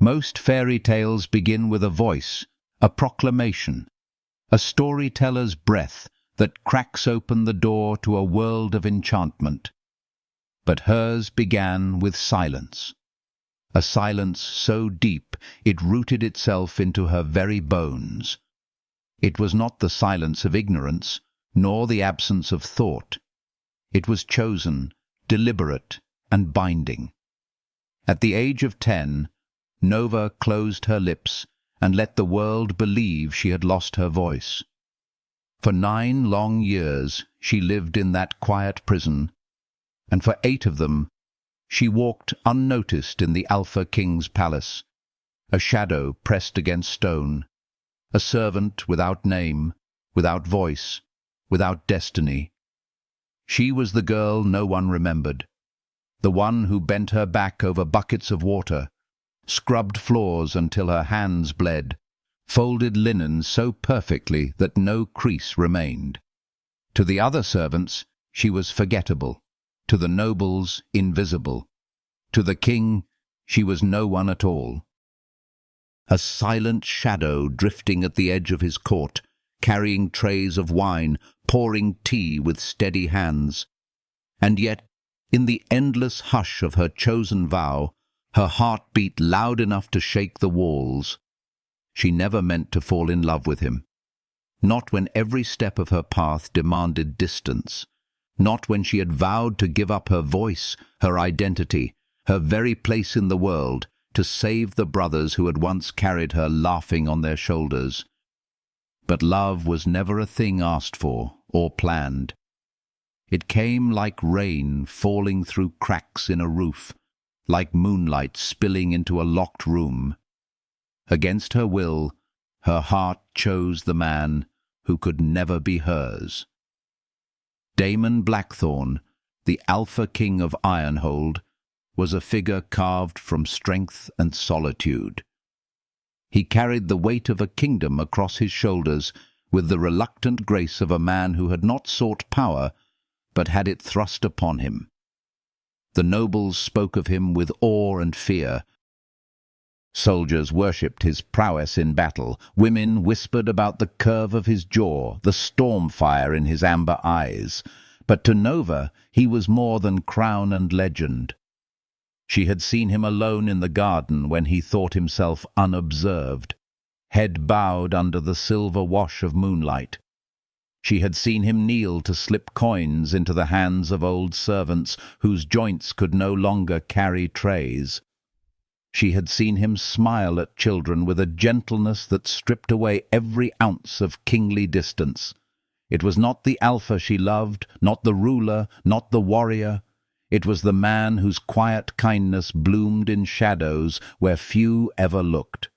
Most fairy tales begin with a voice, a proclamation, a storyteller's breath that cracks open the door to a world of enchantment. But hers began with silence, a silence so deep it rooted itself into her very bones. It was not the silence of ignorance, nor the absence of thought. It was chosen, deliberate, and binding. At the age of 10, Nova closed her lips and let the world believe she had lost her voice. For 9 long years she lived in that quiet prison, and for 8 of them she walked unnoticed in the Alpha King's palace, a shadow pressed against stone, a servant without name, without voice, without destiny. She was the girl no one remembered, the one who bent her back over buckets of water, scrubbed floors until her hands bled, folded linen so perfectly that no crease remained. To the other servants she was forgettable, to the nobles invisible. To the king she was no one at all. A silent shadow drifting at the edge of his court, carrying trays of wine, pouring tea with steady hands. And yet, in the endless hush of her chosen vow, her heart beat loud enough to shake the walls. She never meant to fall in love with him. Not when every step of her path demanded distance. Not when she had vowed to give up her voice, her identity, her very place in the world, to save the brothers who had once carried her laughing on their shoulders. But love was never a thing asked for or planned. It came like rain falling through cracks in a roof, like moonlight spilling into a locked room. Against her will, her heart chose the man who could never be hers. Damon Blackthorn, the Alpha King of Ironhold, was a figure carved from strength and solitude. He carried the weight of a kingdom across his shoulders with the reluctant grace of a man who had not sought power, but had it thrust upon him. The nobles spoke of him with awe and fear. Soldiers worshipped his prowess in battle. Women whispered about the curve of his jaw, the storm fire in his amber eyes. But to Nova he was more than crown and legend. She had seen him alone in the garden when he thought himself unobserved, head bowed under the silver wash of moonlight. She had seen him kneel to slip coins into the hands of old servants whose joints could no longer carry trays. She had seen him smile at children with a gentleness that stripped away every ounce of kingly distance. It was not the Alpha she loved, not the ruler, not the warrior. It was the man whose quiet kindness bloomed in shadows where few ever looked.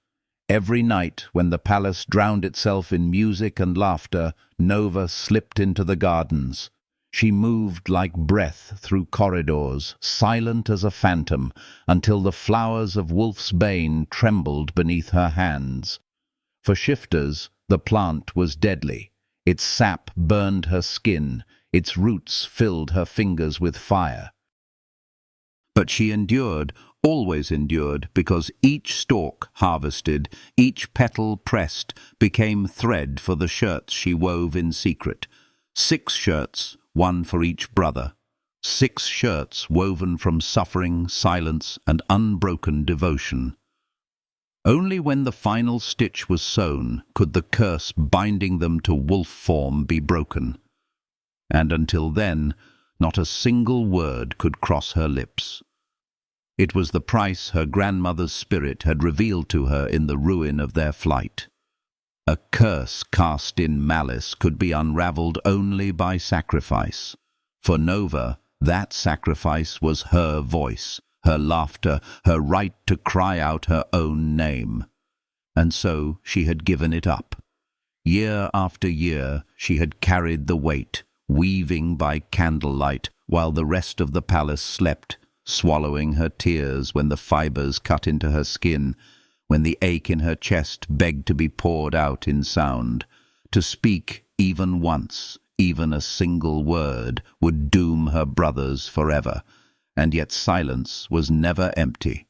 Every night, when the palace drowned itself in music and laughter, Nova slipped into the gardens. She moved like breath through corridors, silent as a phantom, until the flowers of Wolf's Bane trembled beneath her hands. For shifters, the plant was deadly. Its sap burned her skin, its roots filled her fingers with fire. But she endured, always endured, because each stalk harvested, each petal pressed, became thread for the shirts she wove in secret. 6 shirts, one for each brother. 6 shirts woven from suffering, silence, and unbroken devotion. Only when the final stitch was sewn could the curse binding them to wolf form be broken. And until then, not a single word could cross her lips. It was the price her grandmother's spirit had revealed to her in the ruin of their flight. A curse cast in malice could be unravelled only by sacrifice. For Nova, that sacrifice was her voice, her laughter, her right to cry out her own name. And so she had given it up. Year after year she had carried the weight, weaving by candlelight, while the rest of the palace slept, swallowing her tears when the fibres cut into her skin, when the ache in her chest begged to be poured out in sound. To speak even once, even a single word, would doom her brothers forever, and yet silence was never empty.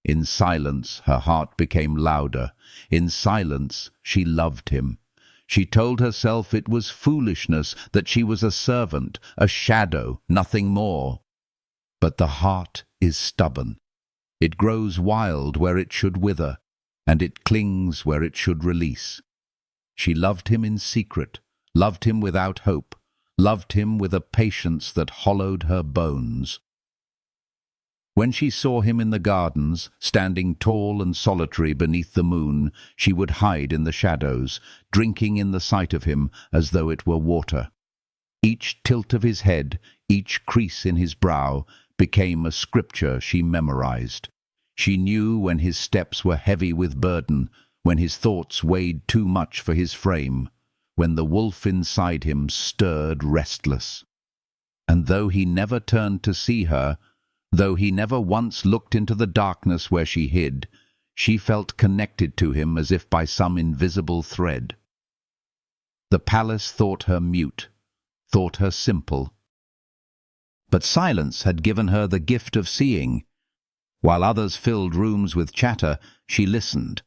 In silence, her heart became louder. In silence, she loved him. She told herself it was foolishness, that she was a servant, a shadow, nothing more. But the heart is stubborn. It grows wild where it should wither, and it clings where it should release. She loved him in secret, loved him without hope, loved him with a patience that hollowed her bones. When she saw him in the gardens, standing tall and solitary beneath the moon, she would hide in the shadows, drinking in the sight of him as though it were water. Each tilt of his head, each crease in his brow, became a scripture she memorized. She knew when his steps were heavy with burden, when his thoughts weighed too much for his frame, when the wolf inside him stirred restless. And though he never turned to see her, though he never once looked into the darkness where she hid, she felt connected to him as if by some invisible thread. The palace thought her mute, thought her simple. But silence had given her the gift of seeing. While others filled rooms with chatter, she listened.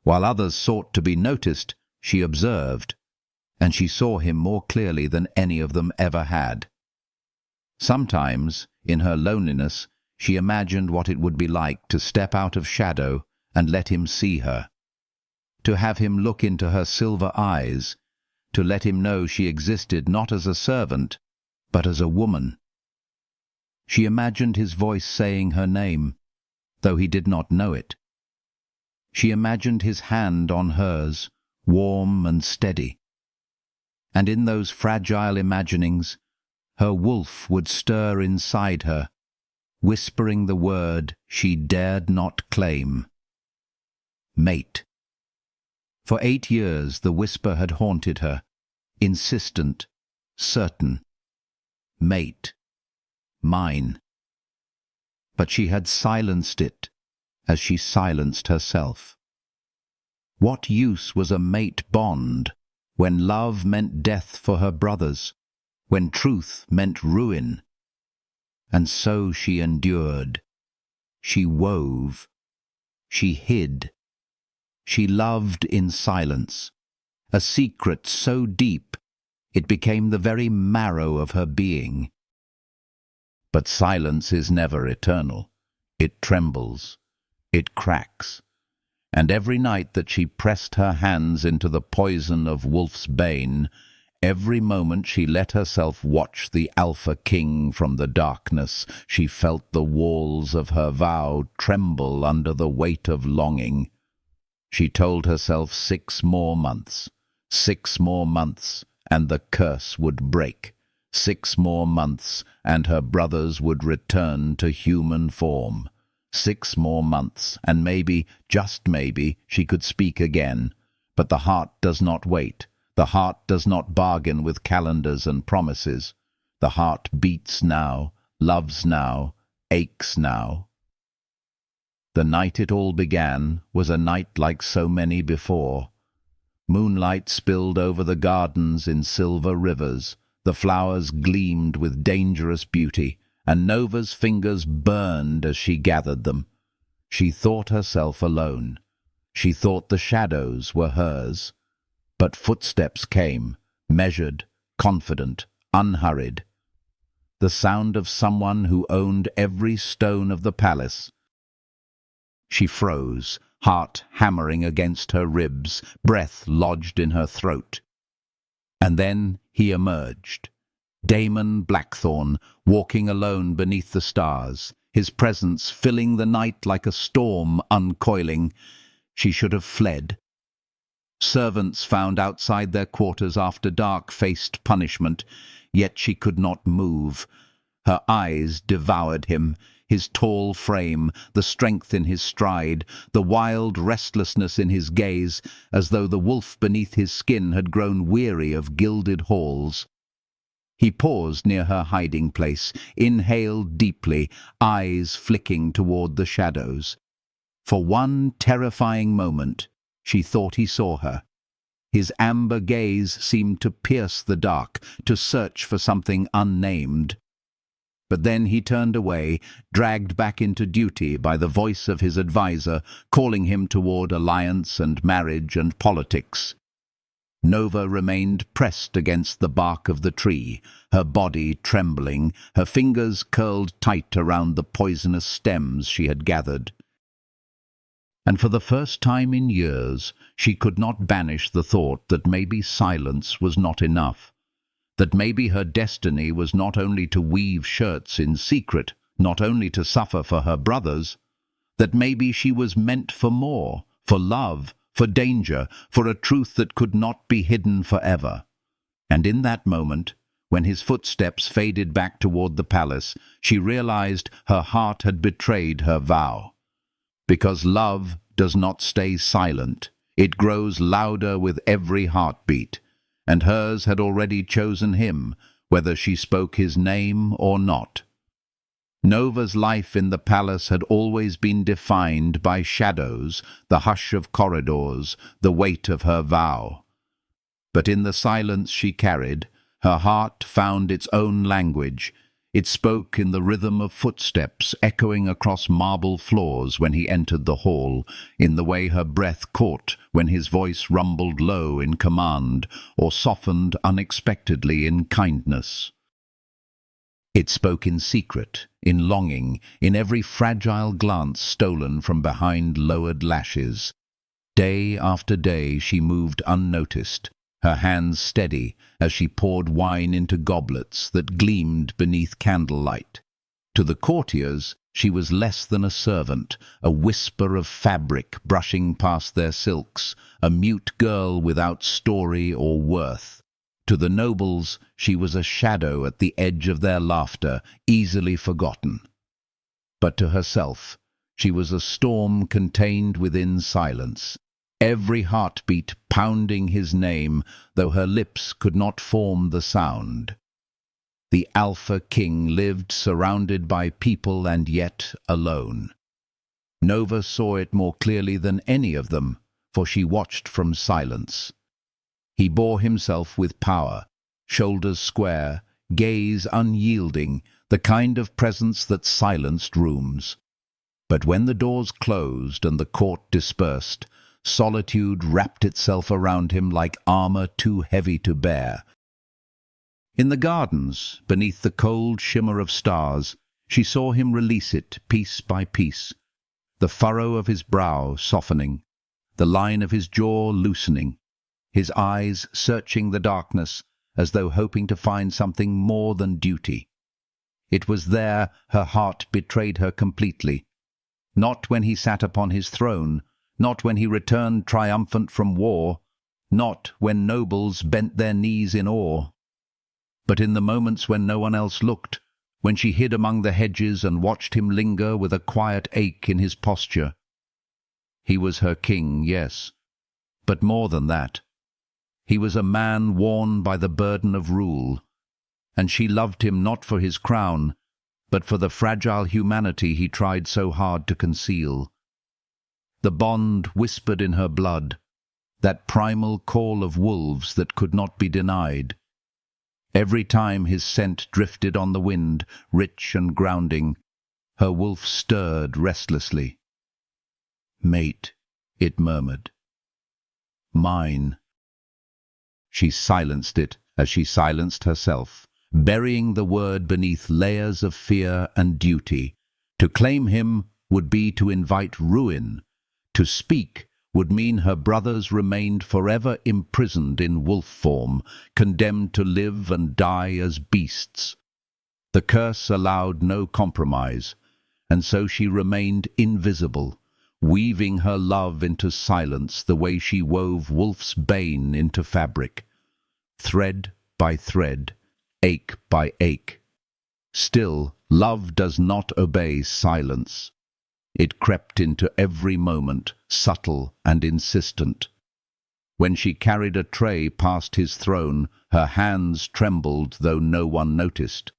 While others sought to be noticed, she observed. And she saw him more clearly than any of them ever had. Sometimes, in her loneliness, she imagined what it would be like to step out of shadow and let him see her. To have him look into her silver eyes, to let him know she existed not as a servant, but as a woman. She imagined his voice saying her name, though he did not know it. She imagined his hand on hers, warm and steady. And in those fragile imaginings, her wolf would stir inside her, whispering the word she dared not claim. Mate. For 8 years the whisper had haunted her, insistent, certain. Mate. Mine. But she had silenced it, as she silenced herself. What use was a mate bond, when love meant death for her brothers, when truth meant ruin? And so she endured. She wove. She hid. She loved in silence, a secret so deep it became the very marrow of her being. But silence is never eternal. It trembles. It cracks. And every night that she pressed her hands into the poison of wolf's bane, every moment she let herself watch the Alpha King from the darkness, she felt the walls of her vow tremble under the weight of longing. She told herself 6 more months, 6 more months, and the curse would break. 6 more months, and her brothers would return to human form. 6 more months, and maybe, just maybe, she could speak again. But the heart does not wait. The heart does not bargain with calendars and promises. The heart beats now, loves now, aches now. The night it all began was a night like so many before. Moonlight spilled over the gardens in silver rivers. The flowers gleamed with dangerous beauty, and Nova's fingers burned as she gathered them. She thought herself alone. She thought the shadows were hers. But footsteps came, measured, confident, unhurried. The sound of someone who owned every stone of the palace. She froze, heart hammering against her ribs, breath lodged in her throat. And then he emerged. Damon Blackthorne, walking alone beneath the stars, his presence filling the night like a storm uncoiling. She should have fled. Servants found outside their quarters after dark faced punishment, yet she could not move. Her eyes devoured him, his tall frame, the strength in his stride, the wild restlessness in his gaze, as though the wolf beneath his skin had grown weary of gilded halls. He paused near her hiding place, inhaled deeply, eyes flicking toward the shadows. For one terrifying moment, she thought he saw her. His amber gaze seemed to pierce the dark, to search for something unnamed. But then he turned away, dragged back into duty by the voice of his adviser, calling him toward alliance and marriage and politics. Nova remained pressed against the bark of the tree, her body trembling, her fingers curled tight around the poisonous stems she had gathered. And for the first time in years, she could not banish the thought that maybe silence was not enough, that maybe her destiny was not only to weave shirts in secret, not only to suffer for her brothers, that maybe she was meant for more, for love, for danger, for a truth that could not be hidden forever. And in that moment, when his footsteps faded back toward the palace, she realized her heart had betrayed her vow. Because love does not stay silent, it grows louder with every heartbeat, and hers had already chosen him, whether she spoke his name or not. Nova's life in the palace had always been defined by shadows, the hush of corridors, the weight of her vow. But in the silence she carried, her heart found its own language. It spoke in the rhythm of footsteps echoing across marble floors when he entered the hall, in the way her breath caught when his voice rumbled low in command or softened unexpectedly in kindness. It spoke in secret, in longing, in every fragile glance stolen from behind lowered lashes. Day after day she moved unnoticed, her hands steady as she poured wine into goblets that gleamed beneath candlelight. To the courtiers she was less than a servant, a whisper of fabric brushing past their silks, a mute girl without story or worth. To the nobles she was a shadow at the edge of their laughter, easily forgotten. But to herself she was a storm contained within silence, every heartbeat pounding his name, though her lips could not form the sound. The Alpha King lived surrounded by people and yet alone. Nova saw it more clearly than any of them, for she watched from silence. He bore himself with power, shoulders square, gaze unyielding, the kind of presence that silenced rooms. But when the doors closed and the court dispersed, solitude wrapped itself around him like armor too heavy to bear. In the gardens, beneath the cold shimmer of stars, she saw him release it piece by piece, the furrow of his brow softening, the line of his jaw loosening, his eyes searching the darkness as though hoping to find something more than duty. It was there her heart betrayed her completely, not when he sat upon his throne, not when he returned triumphant from war, not when nobles bent their knees in awe, but in the moments when no one else looked, when she hid among the hedges and watched him linger with a quiet ache in his posture. He was her king, yes, but more than that. He was a man worn by the burden of rule, and she loved him not for his crown, but for the fragile humanity he tried so hard to conceal. The bond whispered in her blood, that primal call of wolves that could not be denied. Every time his scent drifted on the wind, rich and grounding, her wolf stirred restlessly. "Mate," it murmured. "Mine." She silenced it as she silenced herself, burying the word beneath layers of fear and duty. To claim him would be to invite ruin. To speak would mean her brothers remained forever imprisoned in wolf form, condemned to live and die as beasts. The curse allowed no compromise, and so she remained invisible, weaving her love into silence the way she wove wolf's bane into fabric, thread by thread, ache by ache. Still, love does not obey silence. It crept into every moment, subtle and insistent. When she carried a tray past his throne, her hands trembled though no one noticed.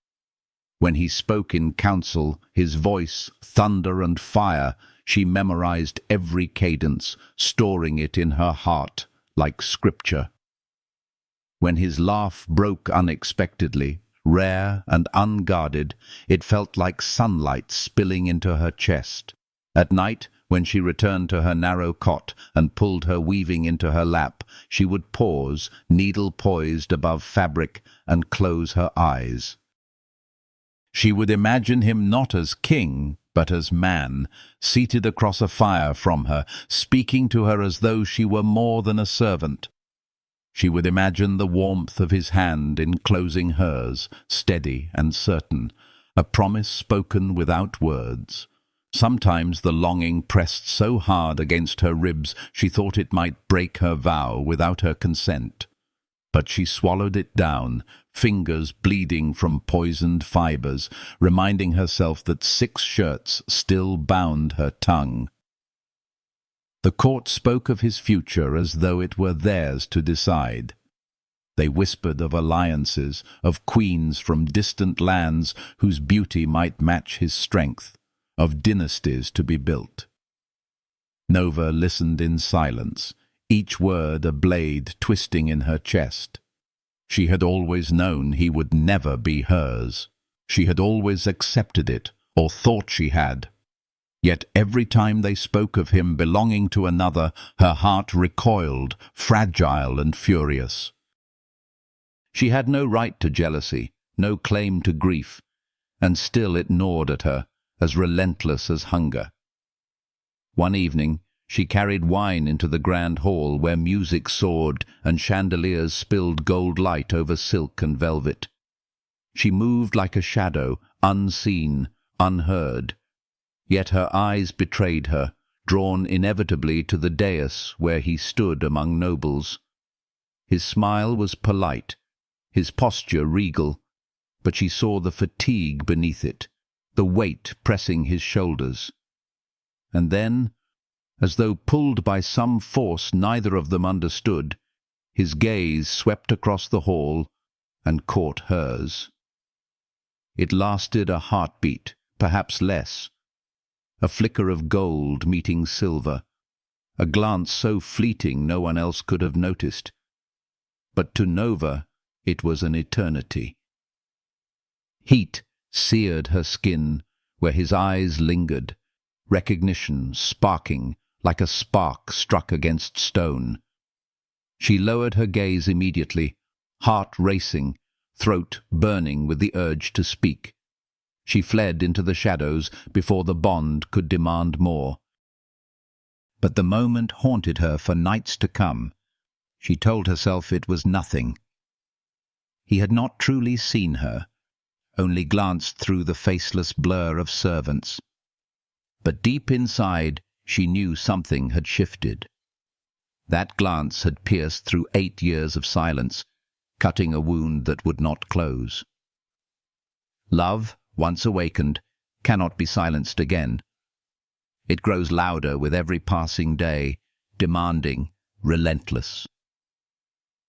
When he spoke in council, his voice, thunder and fire, she memorized every cadence, storing it in her heart like scripture. When his laugh broke unexpectedly, Rare and unguarded, it felt like sunlight spilling into her chest. At night, when she returned to her narrow cot and pulled her weaving into her lap, she would pause, needle poised above fabric, and close her eyes. She would imagine him not as king, but as man, seated across a fire from her, speaking to her as though she were more than a servant. She would imagine the warmth of his hand enclosing hers, steady and certain, a promise spoken without words. Sometimes the longing pressed so hard against her ribs she thought it might break her vow without her consent. But she swallowed it down, fingers bleeding from poisoned fibers, reminding herself that 6 shirts still bound her tongue. The court spoke of his future as though it were theirs to decide. They whispered of alliances, of queens from distant lands whose beauty might match his strength, of dynasties to be built. Nova listened in silence, each word a blade twisting in her chest. She had always known he would never be hers. She had always accepted it, or thought she had. Yet every time they spoke of him belonging to another, her heart recoiled, fragile and furious. She had no right to jealousy, no claim to grief, and still it gnawed at her, as relentless as hunger. One evening, she carried wine into the grand hall where music soared and chandeliers spilled gold light over silk and velvet. She moved like a shadow, unseen, unheard. Yet her eyes betrayed her, drawn inevitably to the dais where he stood among nobles. His smile was polite, his posture regal, but she saw the fatigue beneath it, the weight pressing his shoulders. And then, as though pulled by some force neither of them understood, his gaze swept across the hall and caught hers. It lasted a heartbeat, perhaps less, a flicker of gold meeting silver, a glance so fleeting no one else could have noticed. But to Nova it was an eternity. Heat seared her skin where his eyes lingered, recognition sparking like a spark struck against stone. She lowered her gaze immediately, heart racing, throat burning with the urge to speak. She fled into the shadows before the bond could demand more. But the moment haunted her for nights to come. She told herself it was nothing. He had not truly seen her, only glanced through the faceless blur of servants. But deep inside, she knew something had shifted. That glance had pierced through 8 years of silence, cutting a wound that would not close. Love, once awakened, cannot be silenced again. It grows louder with every passing day, demanding, relentless.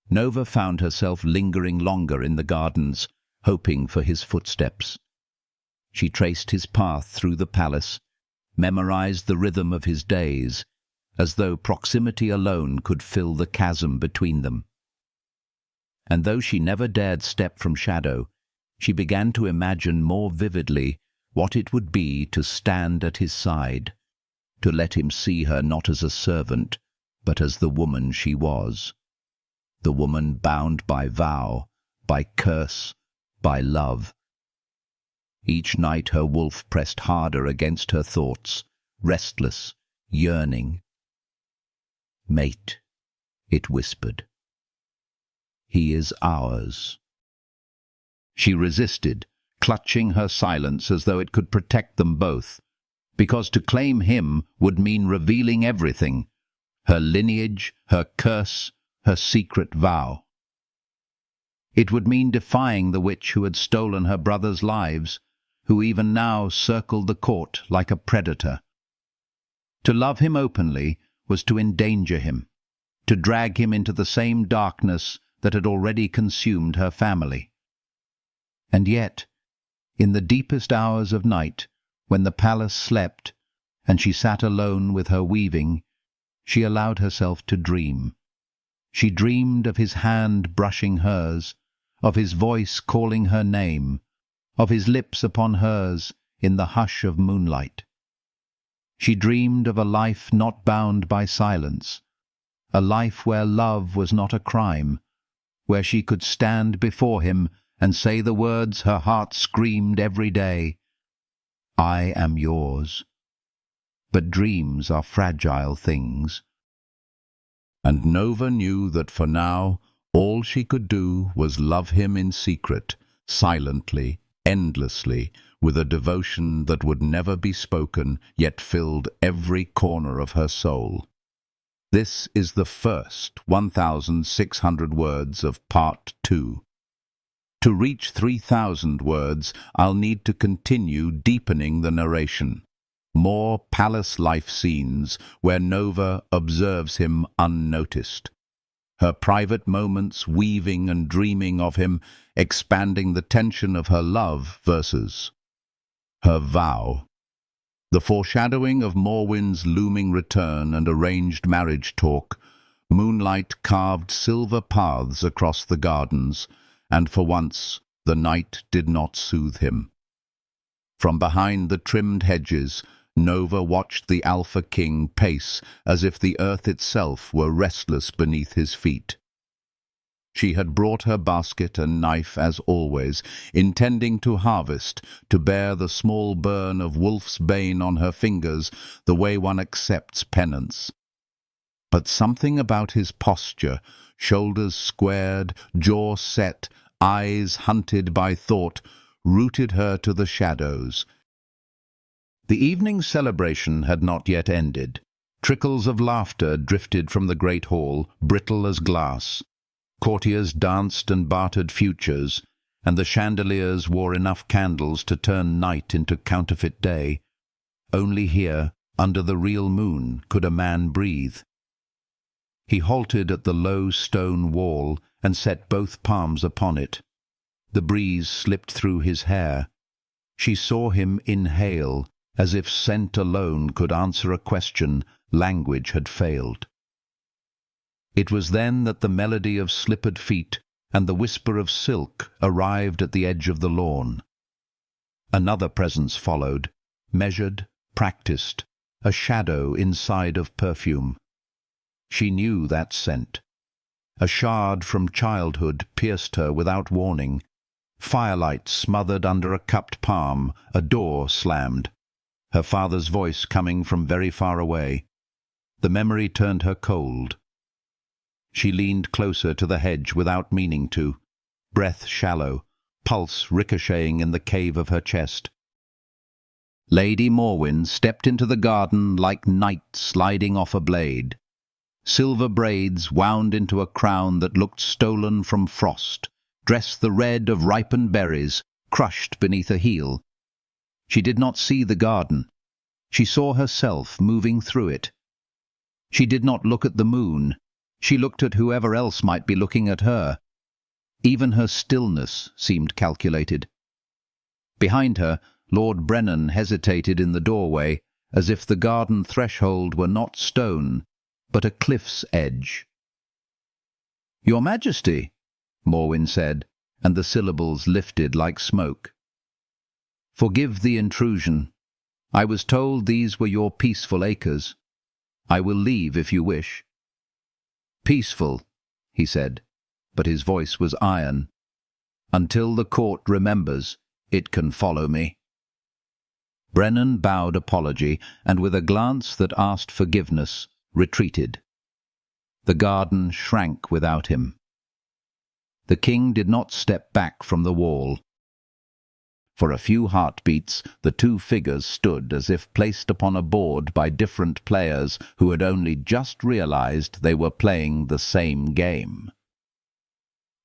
Nova found herself lingering longer in the gardens, hoping for his footsteps. She traced his path through the palace, memorized the rhythm of his days, as though proximity alone could fill the chasm between them. And though she never dared step from shadow, she began to imagine more vividly what it would be to stand at his side, to let him see her not as a servant, but as the woman she was. The woman bound by vow, by curse, by love. Each night her wolf pressed harder against her thoughts, restless, yearning. "Mate," it whispered. "He is ours." She resisted, clutching her silence as though it could protect them both, because to claim him would mean revealing everything, her lineage, her curse, her secret vow. It would mean defying the witch who had stolen her brothers' lives, who even now circled the court like a predator. To love him openly was to endanger him, to drag him into the same darkness that had already consumed her family. And yet, in the deepest hours of night, when the palace slept, and she sat alone with her weaving, she allowed herself to dream. She dreamed of his hand brushing hers, of his voice calling her name, of his lips upon hers in the hush of moonlight. She dreamed of a life not bound by silence, a life where love was not a crime, where she could stand before him and say the words her heart screamed every day, "I am yours." But dreams are fragile things. And Nova knew that for now all she could do was love him in secret, silently, endlessly, with a devotion that would never be spoken, yet filled every corner of her soul. This is the first 1,600 words of Part 2. To reach 3,000 words, I'll need to continue deepening the narration. More palace life scenes where Nova observes him unnoticed. Her private moments weaving and dreaming of him, expanding the tension of her love versus her vow. The foreshadowing of Morwen's looming return and arranged marriage talk. Moonlight carved silver paths across the gardens, and for once the night did not soothe him. From behind the trimmed hedges, Nova watched the Alpha King pace as if the earth itself were restless beneath his feet. She had brought her basket and knife as always, intending to harvest, to bear the small burn of wolf's bane on her fingers, the way one accepts penance. But something about his posture, shoulders squared, jaw set, eyes hunted by thought, rooted her to the shadows. The evening's celebration had not yet ended. Trickles of laughter drifted from the great hall, brittle as glass. Courtiers danced and bartered futures, and the chandeliers wore enough candles to turn night into counterfeit day. Only here, under the real moon, could a man breathe. He halted at the low stone wall and set both palms upon it. The breeze slipped through his hair. She saw him inhale, as if scent alone could answer a question language had failed. It was then that the melody of slippered feet and the whisper of silk arrived at the edge of the lawn. Another presence followed, measured, practiced, a shadow inside of perfume. She knew that scent. A shard from childhood pierced her without warning. Firelight smothered under a cupped palm, a door slammed. Her father's voice coming from very far away. The memory turned her cold. She leaned closer to the hedge without meaning to, breath shallow, pulse ricocheting in the cave of her chest. Lady Morwen stepped into the garden like night sliding off a blade. Silver braids wound into a crown that looked stolen from frost, dressed the red of ripened berries, crushed beneath a heel. She did not see the garden. She saw herself moving through it. She did not look at the moon. She looked at whoever else might be looking at her. Even her stillness seemed calculated. Behind her, Lord Brennan hesitated in the doorway, as if the garden threshold were not stone, but a cliff's edge. "Your Majesty," Morwen said, and the syllables lifted like smoke. "Forgive the intrusion. I was told these were your peaceful acres. I will leave if you wish." "Peaceful," he said, but his voice was iron. "Until the court remembers, it can follow me." Brennan bowed apology, and with a glance that asked forgiveness, retreated. The garden shrank without him. The king did not step back from the wall. For a few heartbeats, the two figures stood as if placed upon a board by different players who had only just realized they were playing the same game.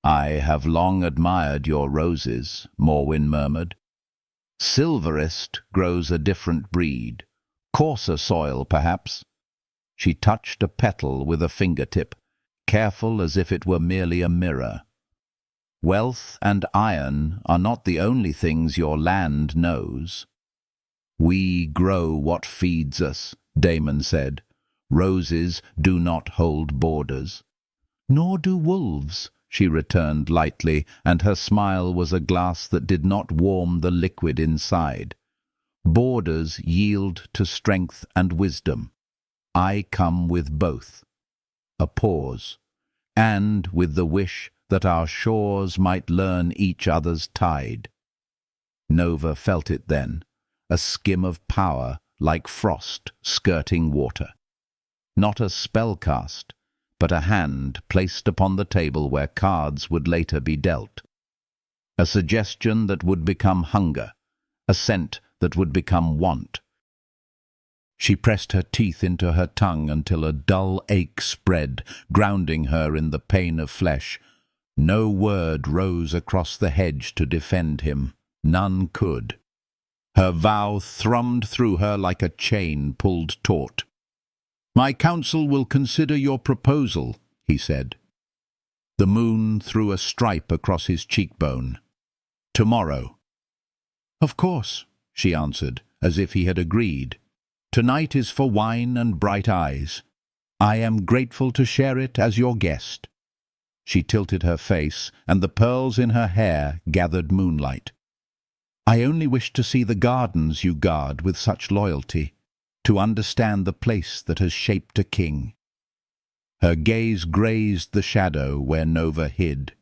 "I have long admired your roses," Morwen murmured. "Silverest grows a different breed, coarser soil perhaps." She touched a petal with a fingertip, careful as if it were merely a mirror. "Wealth and iron are not the only things your land knows." "We grow what feeds us," Damon said. "Roses do not hold borders." "Nor do wolves," she returned lightly, and her smile was a glass that did not warm the liquid inside. Borders yield to strength and wisdom. I come with both. A pause, and with the wish that our shores might learn each other's tide. Nova felt it then, a skim of power like frost skirting water. Not a spell cast, but a hand placed upon the table where cards would later be dealt. A suggestion that would become hunger, a scent that would become want. She pressed her teeth into her tongue until a dull ache spread, grounding her in the pain of flesh. No word rose across the hedge to defend him. None could. Her vow thrummed through her like a chain pulled taut. "My council will consider your proposal," he said. The moon threw a stripe across his cheekbone. "Tomorrow." "Of course," she answered, as if he had agreed. "Tonight is for wine and bright eyes. I am grateful to share it as your guest." She tilted her face, and the pearls in her hair gathered moonlight. "I only wish to see the gardens you guard with such loyalty, to understand the place that has shaped a king." Her gaze grazed the shadow where Nova hid.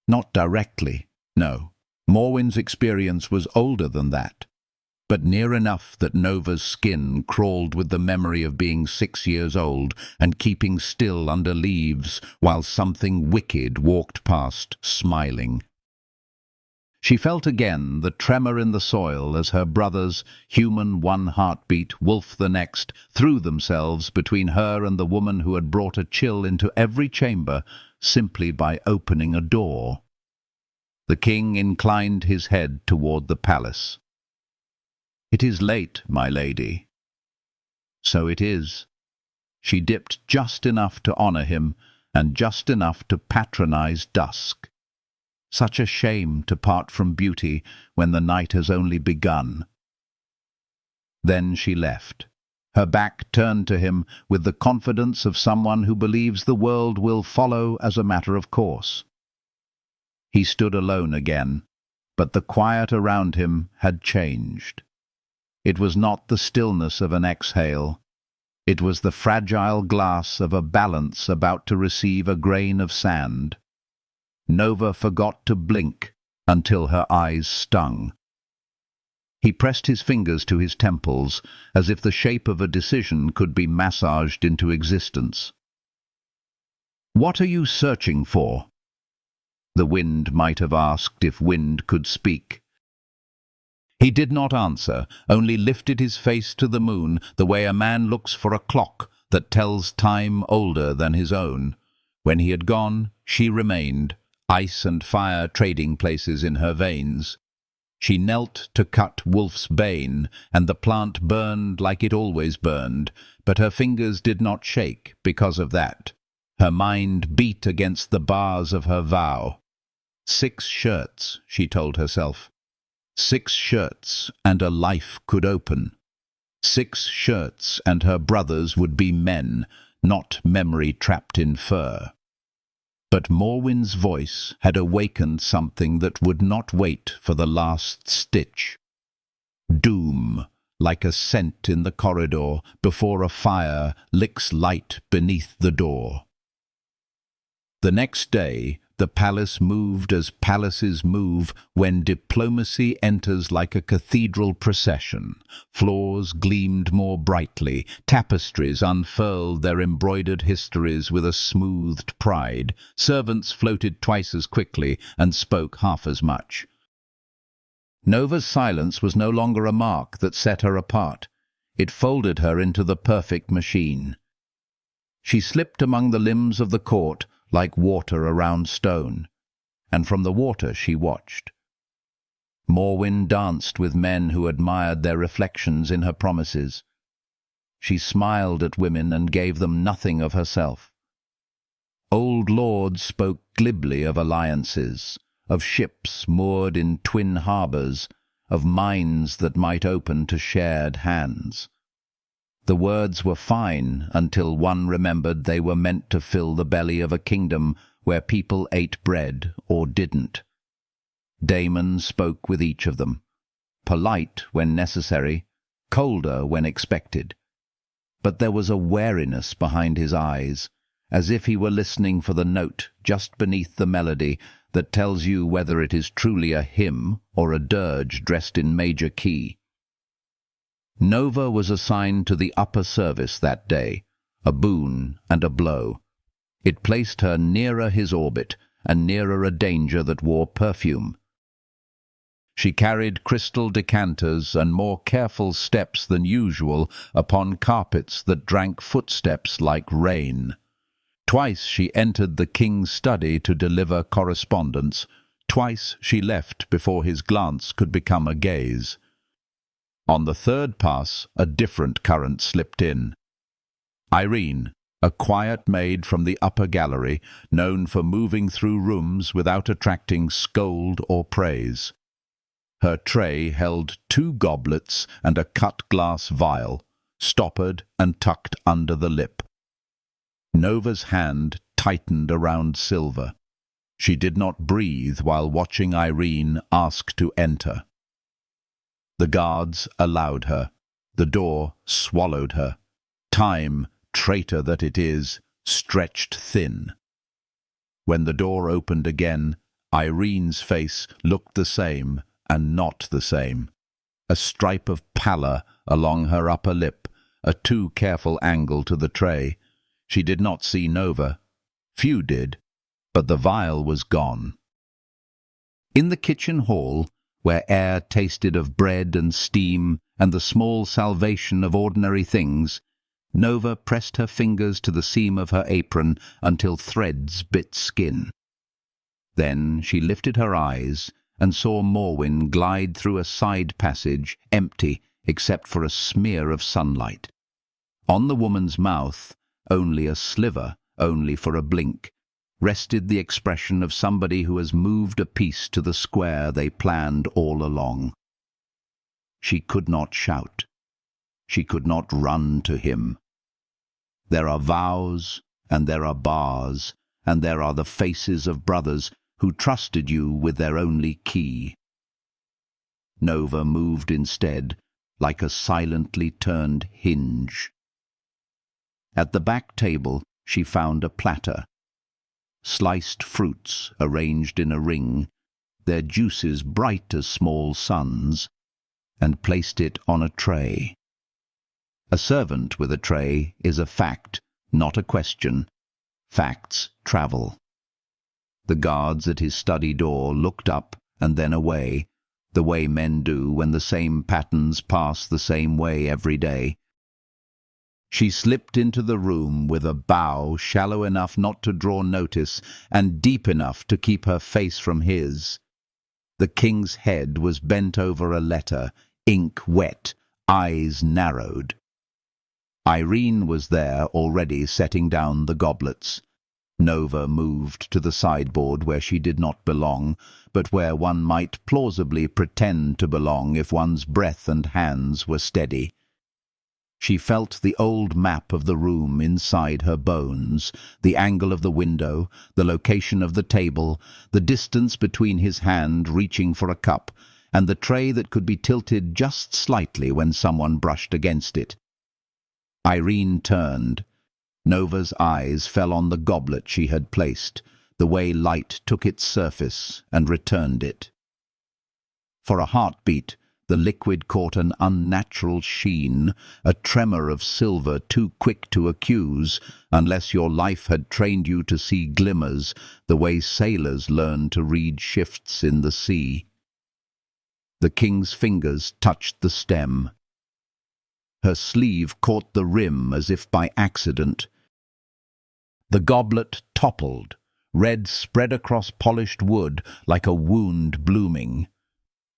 Not directly, no. Morwen's experience was older than that, but near enough that Nova's skin crawled with the memory of being 6 years old and keeping still under leaves while something wicked walked past, smiling. She felt again the tremor in the soil as her brothers, human one heartbeat, wolf the next, threw themselves between her and the woman who had brought a chill into every chamber simply by opening a door. The king inclined his head toward the palace. "It is late, my lady." So it is. She dipped just enough to honor him, and just enough to patronize dusk. Such a shame to part from beauty when the night has only begun. Then she left, her back turned to him with the confidence of someone who believes the world will follow as a matter of course. He stood alone again, but the quiet around him had changed. It was not the stillness of an exhale. It was the fragile glass of a balance about to receive a grain of sand. Nova forgot to blink until her eyes stung. He pressed his fingers to his temples, as if the shape of a decision could be massaged into existence. "What are you searching for?" The wind might have asked if wind could speak. He did not answer, only lifted his face to the moon, the way a man looks for a clock that tells time older than his own. When he had gone, she remained, ice and fire trading places in her veins. She knelt to cut Wolf's bane, and the plant burned like it always burned, but her fingers did not shake because of that. Her mind beat against the bars of her vow. 6 shirts, she told herself. 6 shirts, and a life could open. 6 shirts, and her brothers would be men, not memory trapped in fur. But Morwen's voice had awakened something that would not wait for the last stitch. Doom, like a scent in the corridor before a fire licks light beneath the door. The next day, the palace moved as palaces move when diplomacy enters like a cathedral procession. Floors gleamed more brightly, tapestries unfurled their embroidered histories with a smoothed pride, servants floated twice as quickly and spoke half as much. Nova's silence was no longer a mark that set her apart. It folded her into the perfect machine. She slipped among the limbs of the court, like water around stone, and from the water she watched. Morwen danced with men who admired their reflections in her promises. She smiled at women and gave them nothing of herself. Old lords spoke glibly of alliances, of ships moored in twin harbours, of minds that might open to shared hands. The words were fine until one remembered they were meant to fill the belly of a kingdom where people ate bread or didn't. Damon spoke with each of them, polite when necessary, colder when expected. But there was a wariness behind his eyes, as if he were listening for the note just beneath the melody that tells you whether it is truly a hymn or a dirge dressed in major key. Nova was assigned to the upper service that day, a boon and a blow. It placed her nearer his orbit and nearer a danger that wore perfume. She carried crystal decanters and more careful steps than usual upon carpets that drank footsteps like rain. Twice she entered the king's study to deliver correspondence. Twice she left before his glance could become a gaze. On the third pass, a different current slipped in. Irene, a quiet maid from the upper gallery, known for moving through rooms without attracting scold or praise. Her tray held 2 goblets and a cut-glass vial, stoppered and tucked under the lip. Nova's hand tightened around silver. She did not breathe while watching Irene ask to enter. The guards allowed her. The door swallowed her. Time, traitor that it is, stretched thin. When the door opened again, Irene's face looked the same and not the same. A stripe of pallor along her upper lip, a too careful angle to the tray. She did not see Nova. Few did, but the vial was gone. In the kitchen hall, where air tasted of bread and steam and the small salvation of ordinary things, Nova pressed her fingers to the seam of her apron until threads bit skin. Then she lifted her eyes and saw Morwen glide through a side passage, empty except for a smear of sunlight. On the woman's mouth, only a sliver, only for a blink, rested the expression of somebody who has moved a piece to the square they planned all along. She could not shout. She could not run to him. There are vows, and there are bars, and there are the faces of brothers who trusted you with their only key. Nova moved instead, like a silently turned hinge. At the back table she found a platter. Sliced fruits arranged in a ring, their juices bright as small suns, and placed it on a tray. A servant with a tray is a fact, not a question. Facts travel. The guards at his study door looked up and then away, the way men do when the same patterns pass the same way every day. She slipped into the room with a bow shallow enough not to draw notice and deep enough to keep her face from his. The king's head was bent over a letter, ink wet, eyes narrowed. Irene was there already setting down the goblets. Nova moved to the sideboard where she did not belong, but where one might plausibly pretend to belong if one's breath and hands were steady. She felt the old map of the room inside her bones, the angle of the window, the location of the table, the distance between his hand reaching for a cup, and the tray that could be tilted just slightly when someone brushed against it. Irene turned. Nova's eyes fell on the goblet she had placed, the way light took its surface and returned it. For a heartbeat, the liquid caught an unnatural sheen, a tremor of silver too quick to accuse, unless your life had trained you to see glimmers, the way sailors learn to read shifts in the sea. The king's fingers touched the stem. Her sleeve caught the rim as if by accident. The goblet toppled, red spread across polished wood like a wound blooming.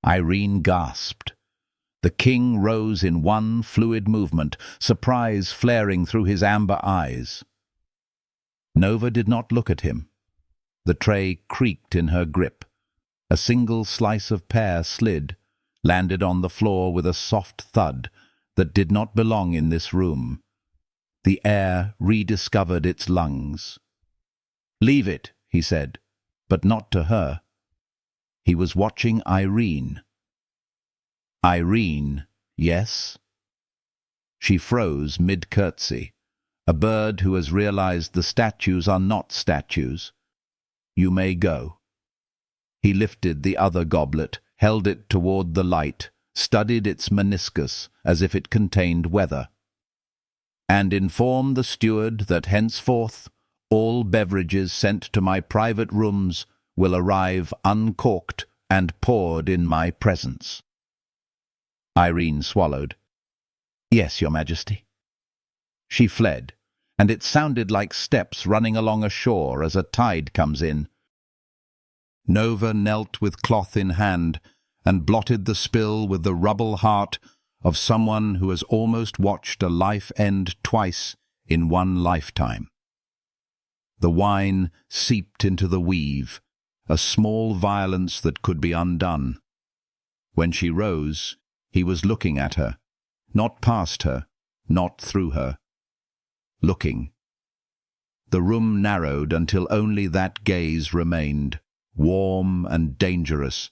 Irene gasped. The king rose in one fluid movement, surprise flaring through his amber eyes. Nova did not look at him. The tray creaked in her grip. A single slice of pear slid, landed on the floor with a soft thud that did not belong in this room. The air rediscovered its lungs. "Leave it," he said, but not to her. He was watching Irene. Irene, yes? She froze mid-curtsy, a bird who has realized the statues are not statues. You may go. He lifted the other goblet, held it toward the light, studied its meniscus as if it contained weather, and inform the steward that henceforth all beverages sent to my private rooms will arrive uncorked and poured in my presence. Irene swallowed. Yes, Your Majesty. She fled, and it sounded like steps running along a shore as a tide comes in. Nova knelt with cloth in hand and blotted the spill with the rubble heart of someone who has almost watched a life end twice in one lifetime. The wine seeped into the weave, a small violence that could be undone. When she rose, he was looking at her, not past her, not through her. Looking. The room narrowed until only that gaze remained, warm and dangerous,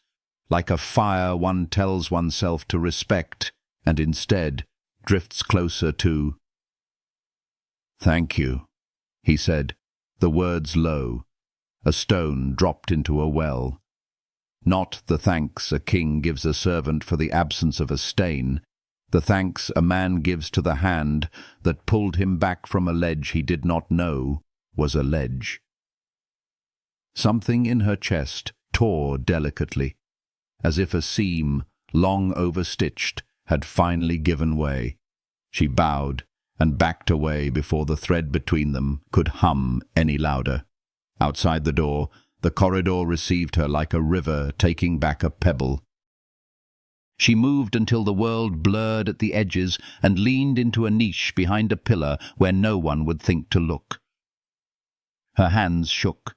like a fire one tells oneself to respect, and instead drifts closer to. "Thank you," he said, the words low. A stone dropped into a well. Not the thanks a king gives a servant for the absence of a stain, the thanks a man gives to the hand that pulled him back from a ledge he did not know was a ledge. Something in her chest tore delicately, as if a seam, long overstitched, had finally given way. She bowed and backed away before the thread between them could hum any louder. Outside the door, the corridor received her like a river taking back a pebble. She moved until the world blurred at the edges and leaned into a niche behind a pillar where no one would think to look. Her hands shook.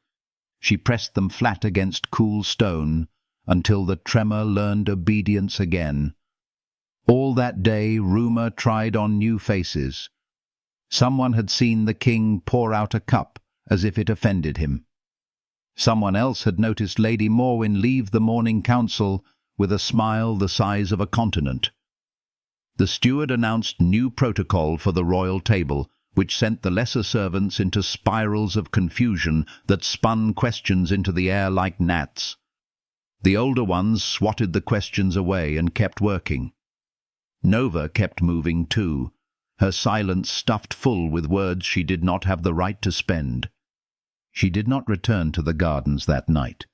She pressed them flat against cool stone until the tremor learned obedience again. All that day rumor tried on new faces. Someone had seen the king pour out a cup as if it offended him. Someone else had noticed Lady Morwen leave the morning council with a smile the size of a continent. The steward announced new protocol for the royal table, which sent the lesser servants into spirals of confusion that spun questions into the air like gnats. The older ones swatted the questions away and kept working. Nova kept moving too, her silence stuffed full with words she did not have the right to spend. She did not return to the gardens that night.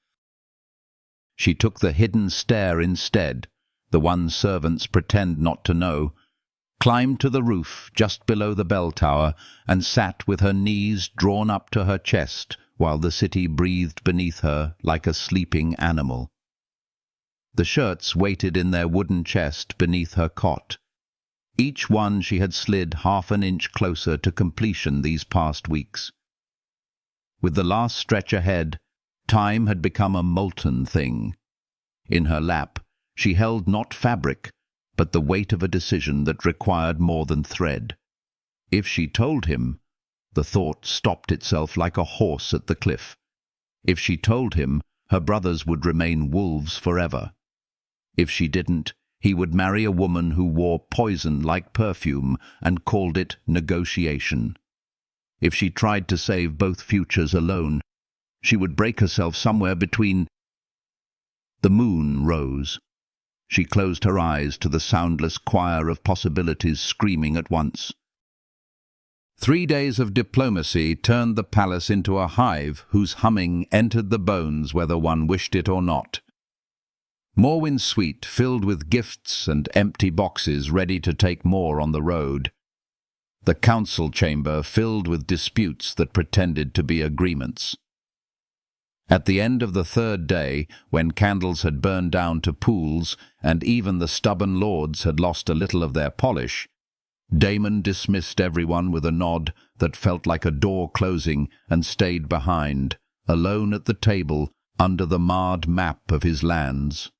She took the hidden stair instead, the one servants pretend not to know, climbed to the roof just below the bell tower, and sat with her knees drawn up to her chest while the city breathed beneath her like a sleeping animal. The shirts waited in their wooden chest beneath her cot. Each one she had slid half an inch closer to completion these past weeks. With the last stretch ahead, time had become a molten thing. In her lap, she held not fabric, but the weight of a decision that required more than thread. If she told him, the thought stopped itself like a horse at the cliff. If she told him, her brothers would remain wolves forever. If she didn't, he would marry a woman who wore poison like perfume and called it negotiation. If she tried to save both futures alone, she would break herself somewhere between. The moon rose. She closed her eyes to the soundless choir of possibilities screaming at once. 3 days of diplomacy turned the palace into a hive whose humming entered the bones whether one wished it or not. Morwen's suite filled with gifts and empty boxes ready to take more on the road. The council chamber filled with disputes that pretended to be agreements. At the end of the 3rd day, when candles had burned down to pools and even the stubborn lords had lost a little of their polish, Damon dismissed everyone with a nod that felt like a door closing and stayed behind, alone at the table under the marred map of his lands.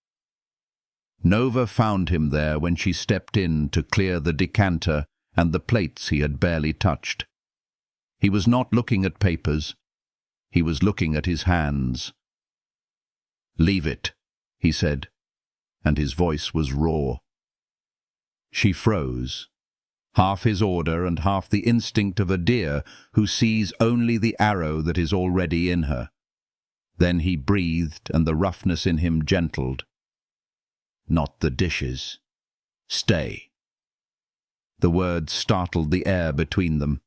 Nova found him there when she stepped in to clear the decanter and the plates he had barely touched. He was not looking at papers. He was looking at his hands. "Leave it," he said, and his voice was raw. She froze, half his order and half the instinct of a deer who sees only the arrow that is already in her. Then he breathed, and the roughness in him gentled. "Not the dishes. Stay." The words startled the air between them.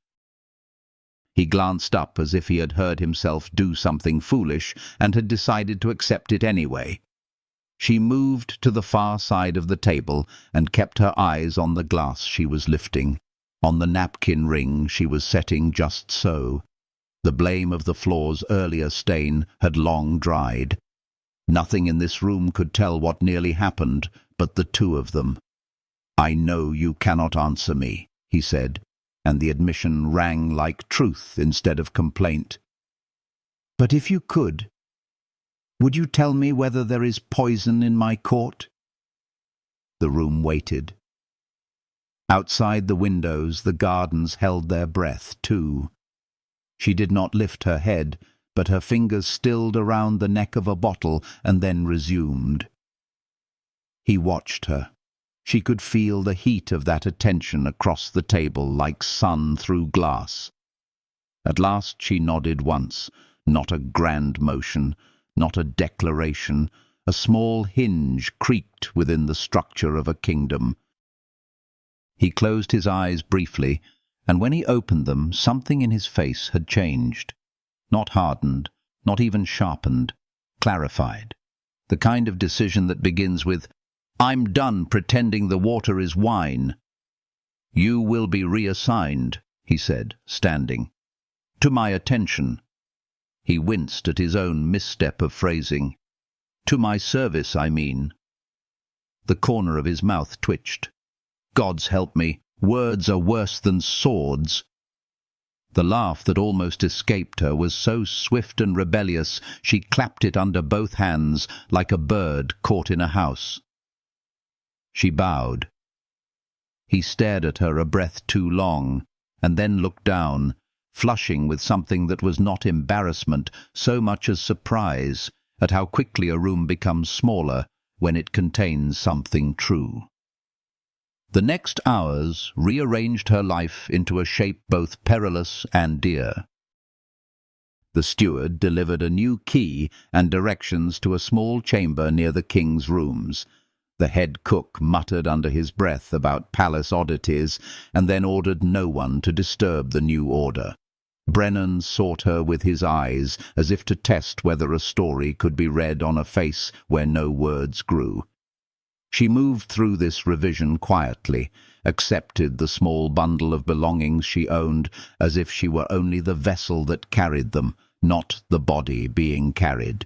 He glanced up as if he had heard himself do something foolish and had decided to accept it anyway. She moved to the far side of the table and kept her eyes on the glass she was lifting, on the napkin ring she was setting just so. The blame of the floor's earlier stain had long dried. Nothing in this room could tell what nearly happened but the two of them. "I know you cannot answer me," he said, and the admission rang like truth instead of complaint. "But if you could, would you tell me whether there is poison in my court?" The room waited. Outside the windows, the gardens held their breath, too. She did not lift her head, but her fingers stilled around the neck of a bottle and then resumed. He watched her. She could feel the heat of that attention across the table like sun through glass. At last she nodded once, not a grand motion, not a declaration. A small hinge creaked within the structure of a kingdom. He closed his eyes briefly, and when he opened them, something in his face had changed. Not hardened, not even sharpened, clarified. The kind of decision that begins with, "I'm done pretending the water is wine." "You will be reassigned," he said, standing. "To my attention." He winced at his own misstep of phrasing. "To my service, I mean." The corner of his mouth twitched. "Gods help me, words are worse than swords." The laugh that almost escaped her was so swift and rebellious she clapped it under both hands like a bird caught in a house. She bowed. He stared at her a breath too long, and then looked down, flushing with something that was not embarrassment so much as surprise at how quickly a room becomes smaller when it contains something true. The next hours rearranged her life into a shape both perilous and dear. The steward delivered a new key and directions to a small chamber near the king's rooms. The head cook muttered under his breath about palace oddities and then ordered no one to disturb the new order. Brennan sought her with his eyes as if to test whether a story could be read on a face where no words grew. She moved through this revision quietly, accepted the small bundle of belongings she owned as if she were only the vessel that carried them, not the body being carried.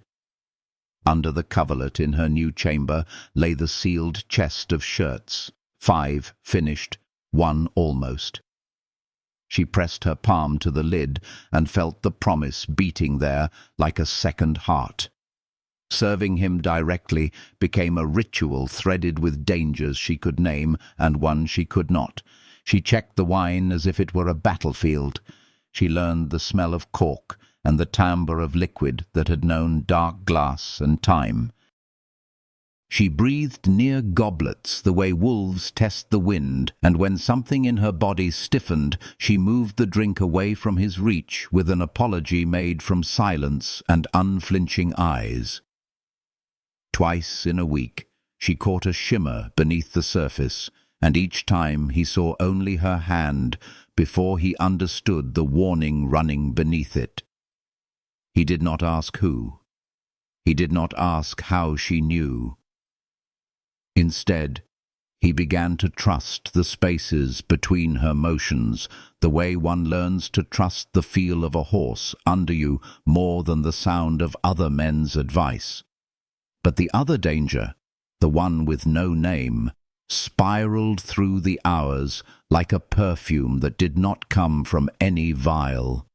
Under the coverlet in her new chamber lay the sealed chest of shirts, 5 finished, 1 almost. She pressed her palm to the lid and felt the promise beating there like a second heart. Serving him directly became a ritual threaded with dangers she could name and one she could not. She checked the wine as if it were a battlefield. She learned the smell of cork and the timbre of liquid that had known dark glass and time. She breathed near goblets the way wolves test the wind, and when something in her body stiffened, she moved the drink away from his reach with an apology made from silence and unflinching eyes. Twice in a week she caught a shimmer beneath the surface, and each time he saw only her hand before he understood the warning running beneath it. He did not ask who. He did not ask how she knew. Instead, he began to trust the spaces between her motions, the way one learns to trust the feel of a horse under you more than the sound of other men's advice. But the other danger, the one with no name, spiraled through the hours like a perfume that did not come from any vial.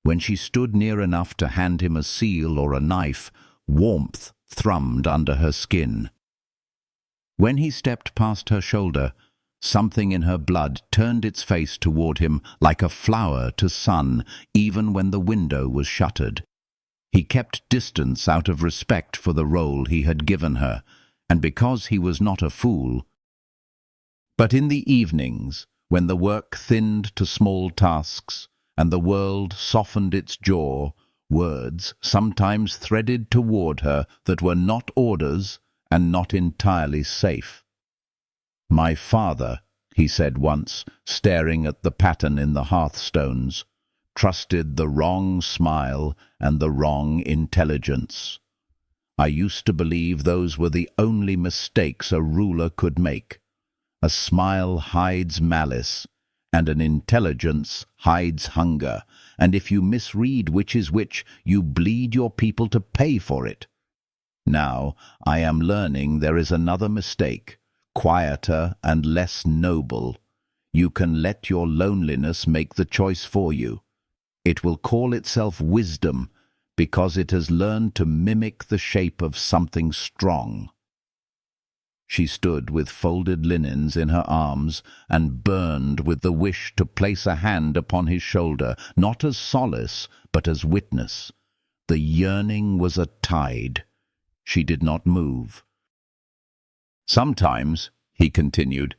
When she stood near enough to hand him a seal or a knife, warmth thrummed under her skin. When he stepped past her shoulder, Something in her blood turned its face toward him like a flower to sun, even when the window was shuttered. He kept distance out of respect for the role he had given her, and because he was not a fool. But in the evenings, when the work thinned to small tasks, and the world softened its jaw, words sometimes threaded toward her that were not orders and not entirely safe. "My father," he said once, staring at the pattern in the hearthstones, "trusted the wrong smile and the wrong intelligence. I used to believe those were the only mistakes a ruler could make. A smile hides malice, and an intelligence hides hunger, and if you misread which is which, you bleed your people to pay for it. Now I am learning there is another mistake, quieter and less noble. You can let your loneliness make the choice for you. It will call itself wisdom, because it has learned to mimic the shape of something strong." She stood with folded linens in her arms and burned with the wish to place a hand upon his shoulder, not as solace, but as witness. The yearning was a tide. She did not move. "Sometimes," he continued,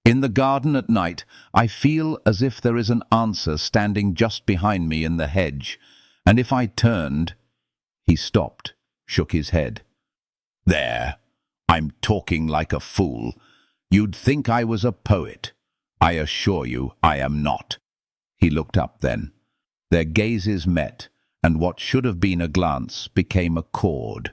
"in the garden at night, I feel as if there is an answer standing just behind me in the hedge, and if I turned—" He stopped, shook his head. "There, I'm talking like a fool. You'd think I was a poet. I assure you I am not." He looked up then. Their gazes met, and what should have been a glance became a chord.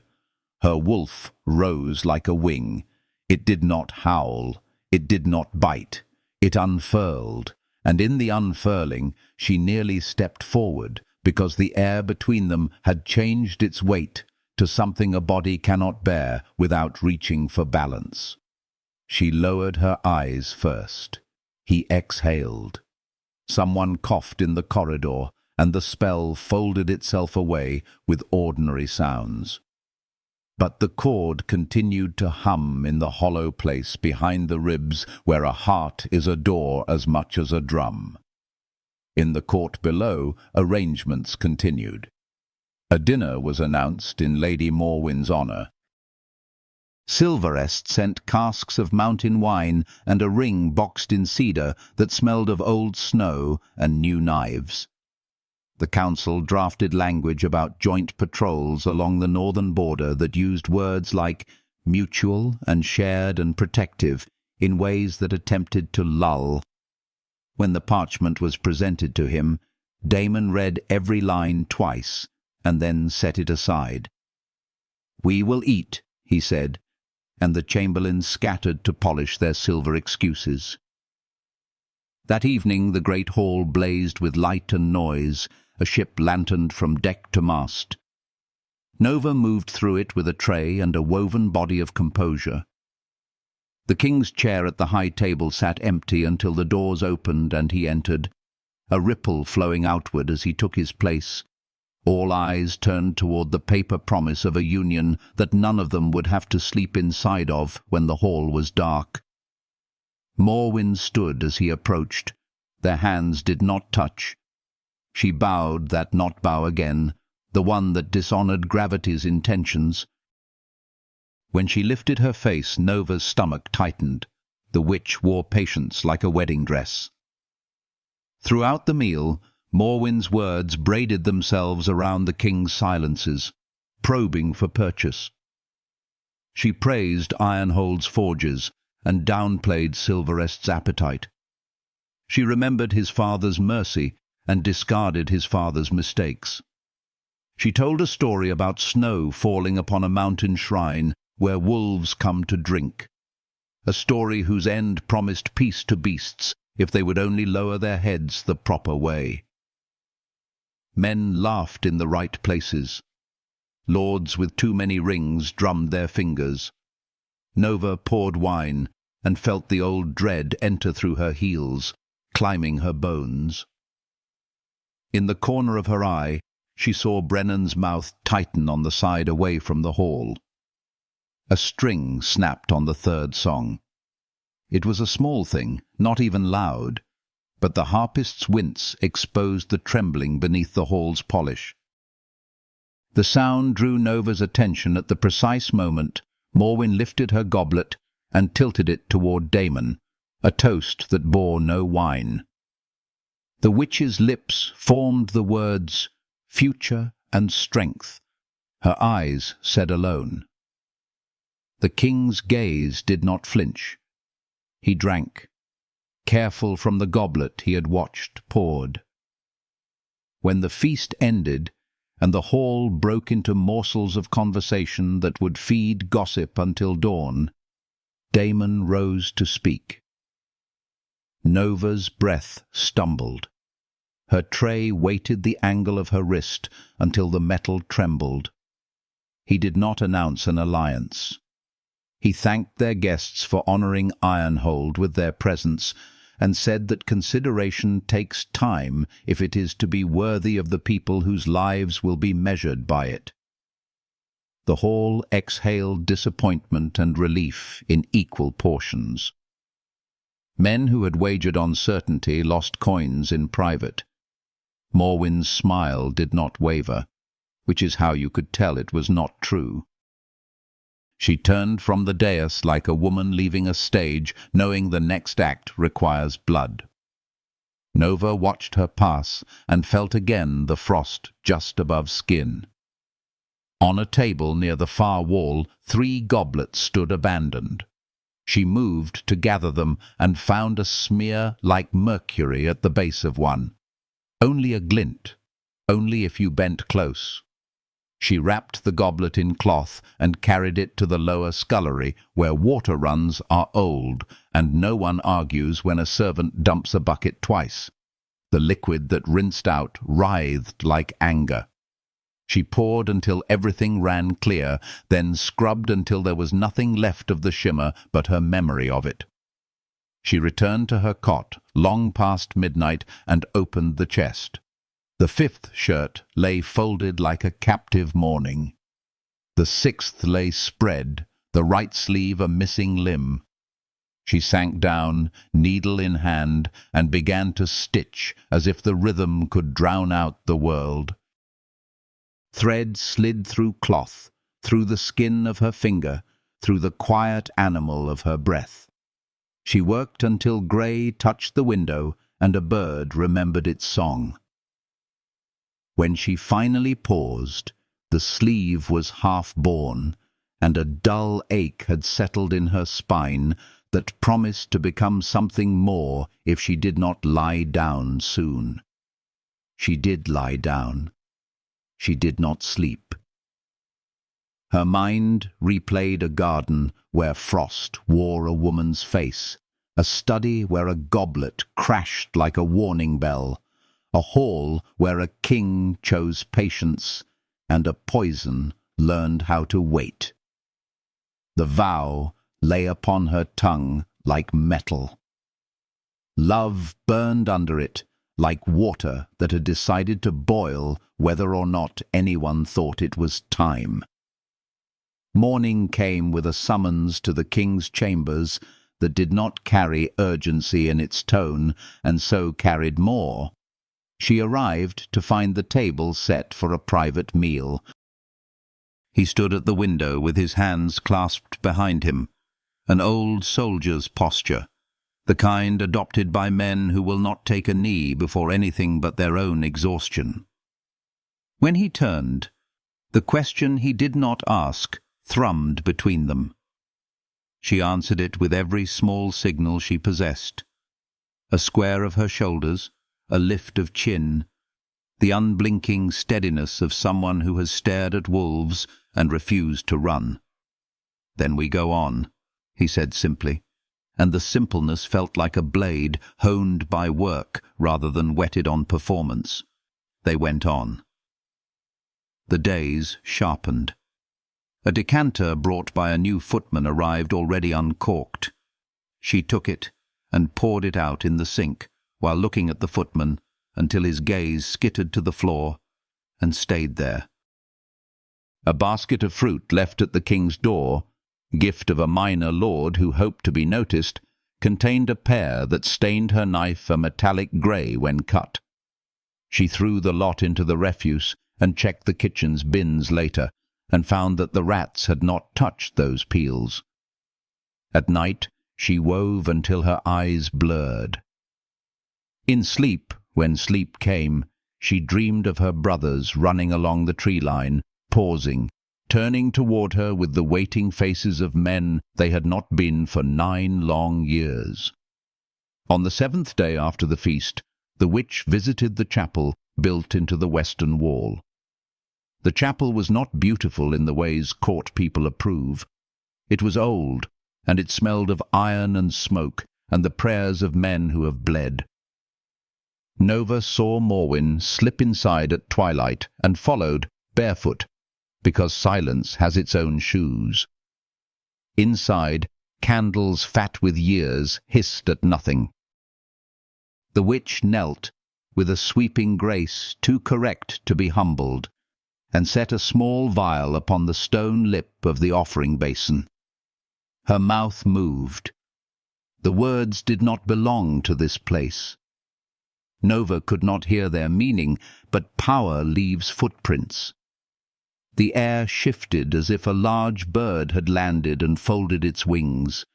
Her wolf rose like a wing. It did not howl. It did not bite. It unfurled, and in the unfurling she nearly stepped forward, because the air between them had changed its weight to something a body cannot bear without reaching for balance. She lowered her eyes first. He exhaled. Someone coughed in the corridor, and the spell folded itself away with ordinary sounds. But the chord continued to hum in the hollow place behind the ribs where a heart is a door as much as a drum. In the court below, arrangements continued. A dinner was announced in Lady Morwen's honour. Silverest sent casks of mountain wine and a ring boxed in cedar that smelled of old snow and new knives. The council drafted language about joint patrols along the northern border that used words like mutual and shared and protective in ways that attempted to lull. When the parchment was presented to him, Damon read every line twice and then set it aside. "We will eat," he said, and the chamberlains scattered to polish their silver excuses. That evening the great hall blazed with light and noise, a ship lanterned from deck to mast. Nova moved through it with a tray and a woven body of composure. The king's chair at the high table sat empty until the doors opened and he entered, a ripple flowing outward as he took his place. All eyes turned toward the paper promise of a union that none of them would have to sleep inside of when the hall was dark. Morwen stood as he approached. Their hands did not touch. She bowed that not bow again, the one that dishonoured gravity's intentions. When she lifted her face, Nova's stomach tightened. The witch wore patience like a wedding dress. Throughout the meal, Morwen's words braided themselves around the king's silences, probing for purchase. She praised Ironhold's forges and downplayed Silverest's appetite. She remembered his father's mercy and discarded his father's mistakes. She told a story about snow falling upon a mountain shrine where wolves come to drink, a story whose end promised peace to beasts if they would only lower their heads the proper way. Men laughed in the right places. Lords with too many rings drummed their fingers. Nova poured wine and felt the old dread enter through her heels, climbing her bones. In the corner of her eye, she saw Brennan's mouth tighten on the side away from the hall. A string snapped on the third song. It was a small thing, not even loud, but the harpist's wince exposed the trembling beneath the hall's polish. The sound drew Nova's attention at the precise moment Morwen lifted her goblet and tilted it toward Damon, a toast that bore no wine. The witch's lips formed the words, "future and strength." Her eyes said alone. The king's gaze did not flinch. He drank, careful from the goblet he had watched poured. When the feast ended, and the hall broke into morsels of conversation that would feed gossip until dawn, Damon rose to speak. Nova's breath stumbled. Her tray weighted the angle of her wrist until the metal trembled. He did not announce an alliance. He thanked their guests for honoring Ironhold with their presence and said that consideration takes time if it is to be worthy of the people whose lives will be measured by it. The hall exhaled disappointment and relief in equal portions. Men who had wagered on certainty lost coins in private. Morwen's smile did not waver, which is how you could tell it was not true. She turned from the dais like a woman leaving a stage, knowing the next act requires blood. Nova watched her pass and felt again the frost just above skin. On a table near the far wall, 3 goblets stood abandoned. She moved to gather them and found a smear like mercury at the base of one. Only a glint, only if you bent close. She wrapped the goblet in cloth and carried it to the lower scullery, where water runs are old, and no one argues when a servant dumps a bucket twice. The liquid that rinsed out writhed like anger. She poured until everything ran clear, then scrubbed until there was nothing left of the shimmer but her memory of it. She returned to her cot, long past midnight, and opened the chest. The 5th shirt lay folded like a captive mourning. The 6th lay spread, the right sleeve a missing limb. She sank down, needle in hand, and began to stitch as if the rhythm could drown out the world. Thread slid through cloth, through the skin of her finger, through the quiet animal of her breath. She worked until grey touched the window and a bird remembered its song. When she finally paused, the sleeve was half-born, and a dull ache had settled in her spine that promised to become something more if she did not lie down soon. She did lie down. She did not sleep. Her mind replayed a garden where frost wore a woman's face, a study where a goblet crashed like a warning bell, a hall where a king chose patience, and a poison learned how to wait. The vow lay upon her tongue like metal. Love burned under it like water that had decided to boil whether or not anyone thought it was time. Morning came with a summons to the king's chambers that did not carry urgency in its tone, and so carried more. She arrived to find the table set for a private meal. He stood at the window with his hands clasped behind him, an old soldier's posture, the kind adopted by men who will not take a knee before anything but their own exhaustion. When he turned, the question he did not ask thrummed between them. She answered it with every small signal she possessed. A square of her shoulders, a lift of chin, the unblinking steadiness of someone who has stared at wolves and refused to run. "Then we go on," he said simply, and the simpleness felt like a blade honed by work rather than whetted on performance. They went on. The days sharpened. A decanter brought by a new footman arrived already uncorked. She took it and poured it out in the sink, while looking at the footman until his gaze skittered to the floor and stayed there. A basket of fruit left at the king's door, gift of a minor lord who hoped to be noticed, contained a pear that stained her knife a metallic grey when cut. She threw the lot into the refuse and checked the kitchen's bins later, and found that the rats had not touched those peels. At night, she wove until her eyes blurred. In sleep, when sleep came, she dreamed of her brothers running along the tree line, pausing, turning toward her with the waiting faces of men they had not been for 9 long years. On the 7th day after the feast, the witch visited the chapel built into the western wall. The chapel was not beautiful in the ways court people approve. It was old, and it smelled of iron and smoke, and the prayers of men who have bled. Nova saw Morwen slip inside at twilight and followed, barefoot, because silence has its own shoes. Inside, candles fat with years hissed at nothing. The witch knelt, with a sweeping grace too correct to be humbled, and set a small vial upon the stone lip of the offering basin. Her mouth moved. The words did not belong to this place. Nova could not hear their meaning, but power leaves footprints. The air shifted as if a large bird had landed and folded its wings.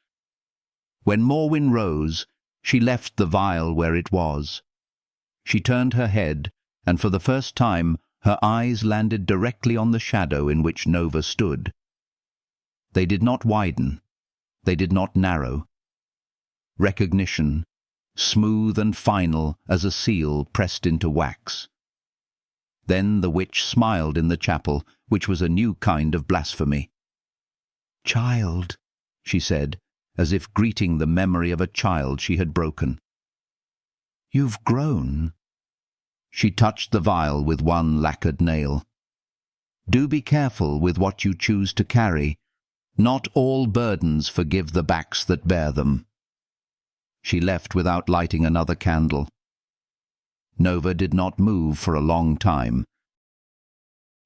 When Morwen rose, she left the vial where it was. She turned her head, and for the first time her eyes landed directly on the shadow in which Nova stood. They did not widen. They did not narrow. Recognition, smooth and final as a seal pressed into wax. Then the witch smiled in the chapel, which was a new kind of blasphemy. "Child," she said, as if greeting the memory of a child she had broken. "You've grown." She touched the vial with one lacquered nail. "Do be careful with what you choose to carry. Not all burdens forgive the backs that bear them." She left without lighting another candle. Nova did not move for a long time.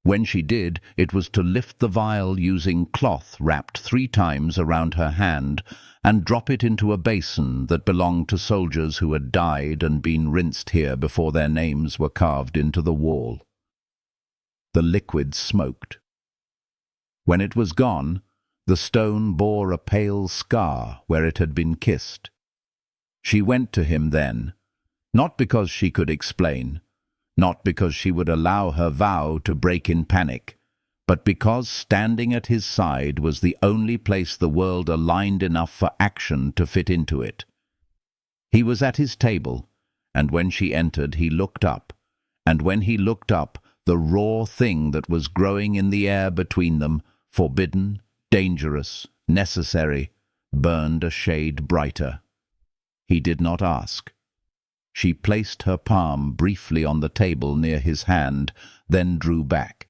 When she did, it was to lift the vial using cloth wrapped 3 times around her hand and drop it into a basin that belonged to soldiers who had died and been rinsed here before their names were carved into the wall. The liquid smoked. When it was gone, the stone bore a pale scar where it had been kissed. She went to him then, not because she could explain, not because she would allow her vow to break in panic, but because standing at his side was the only place the world aligned enough for action to fit into it. He was at his table, and when she entered he looked up, and when he looked up, the raw thing that was growing in the air between them, forbidden, dangerous, necessary, burned a shade brighter. He did not ask. She placed her palm briefly on the table near his hand, then drew back.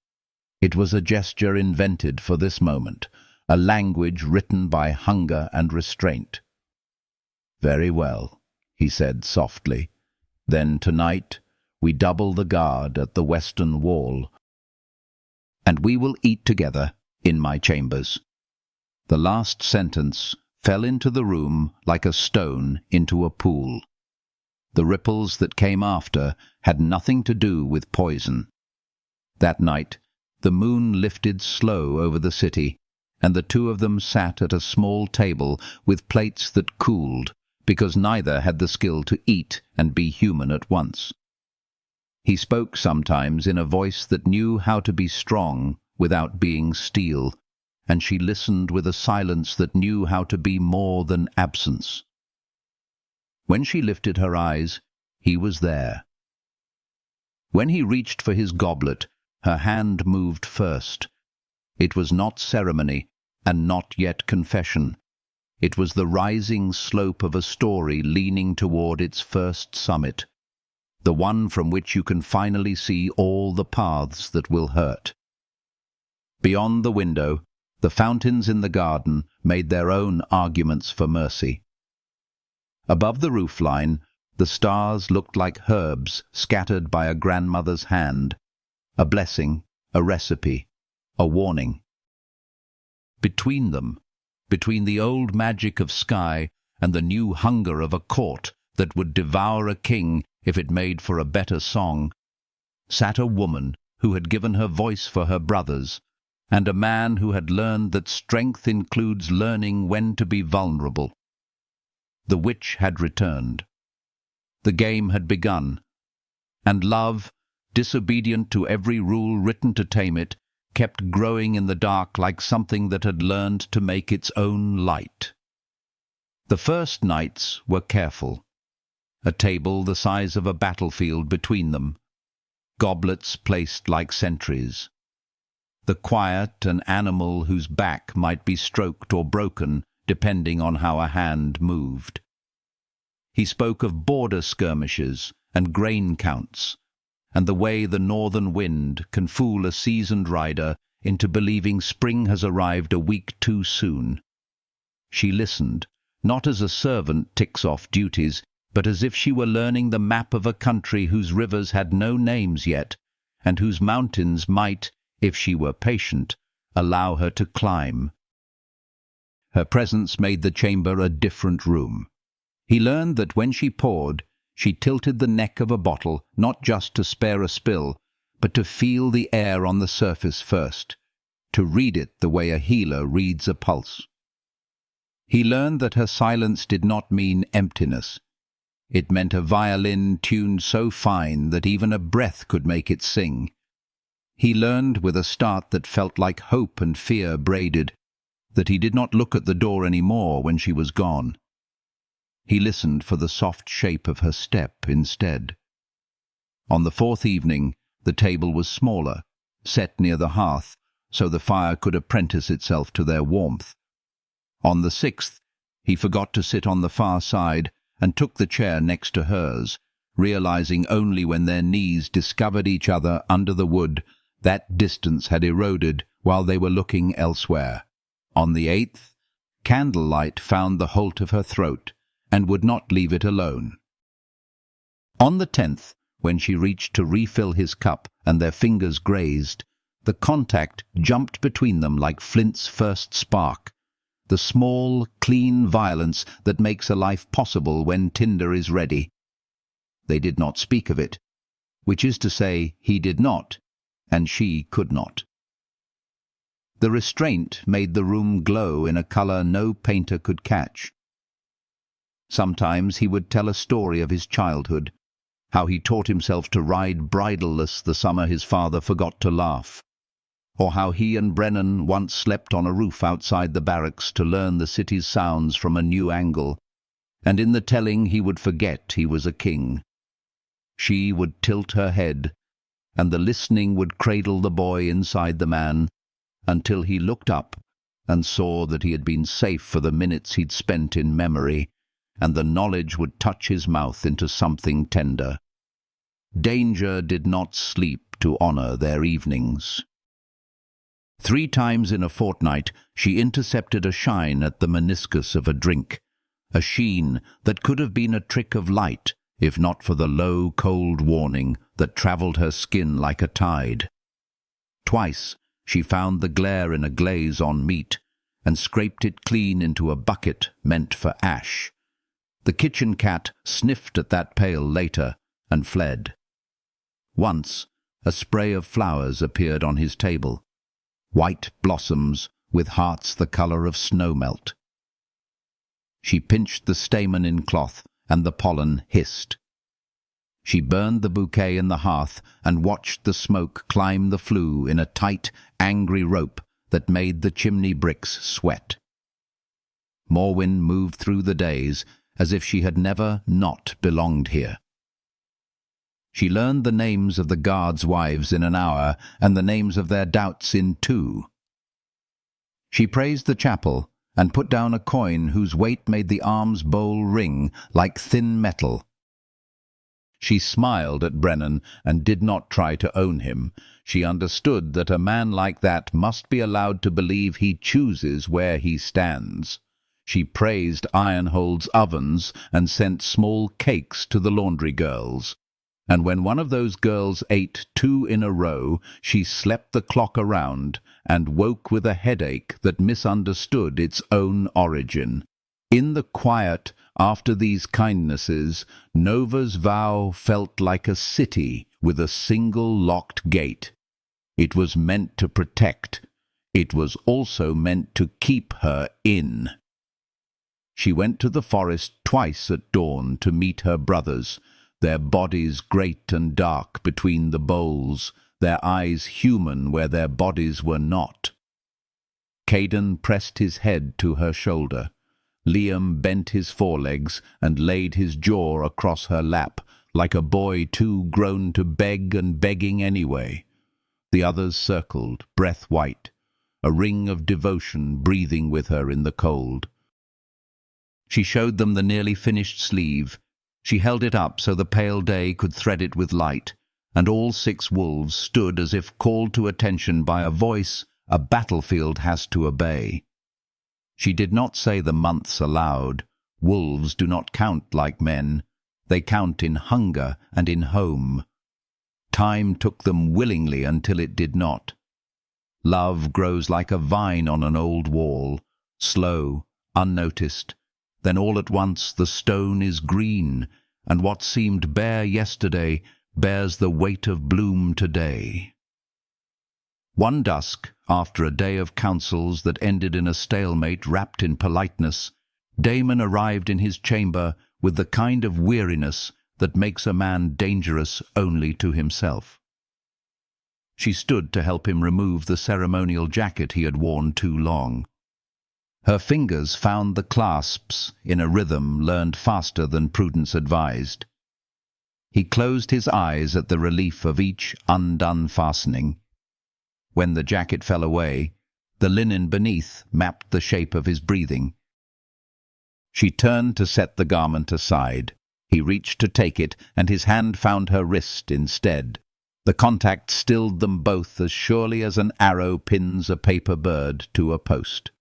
It was a gesture invented for this moment, a language written by hunger and restraint. "Very well," he said softly. "Then tonight we double the guard at the western wall, and we will eat together in my chambers." The last sentence fell into the room like a stone into a pool. The ripples that came after had nothing to do with poison. That night, the moon lifted slow over the city, and the two of them sat at a small table with plates that cooled, because neither had the skill to eat and be human at once. He spoke sometimes in a voice that knew how to be strong without being steel, and she listened with a silence that knew how to be more than absence. When she lifted her eyes, he was there. When he reached for his goblet, her hand moved first. It was not ceremony, and not yet confession. It was the rising slope of a story leaning toward its first summit, the one from which you can finally see all the paths that will hurt. Beyond the window, the fountains in the garden made their own arguments for mercy. Above the roofline, the stars looked like herbs scattered by a grandmother's hand, a blessing, a recipe, a warning. Between them, between the old magic of sky and the new hunger of a court that would devour a king if it made for a better song, sat a woman who had given her voice for her brothers, and a man who had learned that strength includes learning when to be vulnerable. The witch had returned. The game had begun, and love, disobedient to every rule written to tame it, kept growing in the dark like something that had learned to make its own light. The first nights were careful. A table the size of a battlefield between them, goblets placed like sentries. The quiet, an animal whose back might be stroked or broken, depending on how a hand moved. He spoke of border skirmishes and grain counts, and the way the northern wind can fool a seasoned rider into believing spring has arrived a week too soon. She listened, not as a servant ticks off duties, but as if she were learning the map of a country whose rivers had no names yet, and whose mountains might, if she were patient, allow her to climb. Her presence made the chamber a different room. He learned that when she poured, she tilted the neck of a bottle, not just to spare a spill, but to feel the air on the surface first, to read it the way a healer reads a pulse. He learned that her silence did not mean emptiness. It meant a violin tuned so fine that even a breath could make it sing. He learned, with a start that felt like hope and fear braided, that he did not look at the door any more when she was gone. He listened for the soft shape of her step instead. On the fourth evening, the table was smaller, set near the hearth, so the fire could apprentice itself to their warmth. On the sixth, he forgot to sit on the far side and took the chair next to hers, realizing only when their knees discovered each other under the wood that distance had eroded while they were looking elsewhere. On the eighth, candlelight found the holt of her throat and would not leave it alone. On the 10th, when she reached to refill his cup and their fingers grazed, the contact jumped between them like Flint's first spark, the small, clean violence that makes a life possible when tinder is ready. They did not speak of it, which is to say, he did not, and she could not. The restraint made the room glow in a color no painter could catch. Sometimes he would tell a story of his childhood, how he taught himself to ride bridleless the summer his father forgot to laugh, or how he and Brennan once slept on a roof outside the barracks to learn the city's sounds from a new angle, and in the telling he would forget he was a king. She would tilt her head, and the listening would cradle the boy inside the man, until he looked up and saw that he had been safe for the minutes he'd spent in memory, and the knowledge would touch his mouth into something tender. Danger did not sleep to honor their evenings. 3 times in a fortnight she intercepted a shine at the meniscus of a drink, a sheen that could have been a trick of light, if not for the low, cold warning that travelled her skin like a tide. Twice she found the glare in a glaze on meat, and scraped it clean into a bucket meant for ash. The kitchen cat sniffed at that pail later and fled. Once, a spray of flowers appeared on his table, white blossoms with hearts the colour of snowmelt. She pinched the stamen in cloth, and the pollen hissed. She burned the bouquet in the hearth and watched the smoke climb the flue in a tight, angry rope that made the chimney bricks sweat. Morwen moved through the days as if she had never not belonged here. She learned the names of the guards' wives in an hour, and the names of their doubts in 2. She praised the chapel, and put down a coin whose weight made the alms bowl ring like thin metal. She smiled at Brennan and did not try to own him. She understood that a man like that must be allowed to believe he chooses where he stands. She praised Ironhold's ovens and sent small cakes to the laundry girls. And when one of those girls ate 2 in a row, she slept the clock around and woke with a headache that misunderstood its own origin. In the quiet after these kindnesses, Nova's vow felt like a city with a single locked gate. It was meant to protect. It was also meant to keep her in. She went to the forest twice at dawn to meet her brothers, their bodies great and dark between the boles, their eyes human where their bodies were not. Caden pressed his head to her shoulder. Liam bent his forelegs and laid his jaw across her lap, like a boy too grown to beg and begging anyway. The others circled, breath white, a ring of devotion breathing with her in the cold. She showed them the nearly finished sleeve. She held it up so the pale day could thread it with light, and all 6 wolves stood as if called to attention by a voice a battlefield has to obey. She did not say the months aloud. Wolves do not count like men. They count in hunger and in home. Time took them willingly until it did not. Love grows like a vine on an old wall, slow, unnoticed. Then all at once the stone is green, and what seemed bare yesterday bears the weight of bloom today. One dusk, after a day of councils that ended in a stalemate wrapped in politeness, Damon arrived in his chamber with the kind of weariness that makes a man dangerous only to himself. She stood to help him remove the ceremonial jacket he had worn too long. Her fingers found the clasps in a rhythm learned faster than prudence advised. He closed his eyes at the relief of each undone fastening. When the jacket fell away, the linen beneath mapped the shape of his breathing. She turned to set the garment aside. He reached to take it, and his hand found her wrist instead. The contact stilled them both as surely as an arrow pins a paper bird to a post.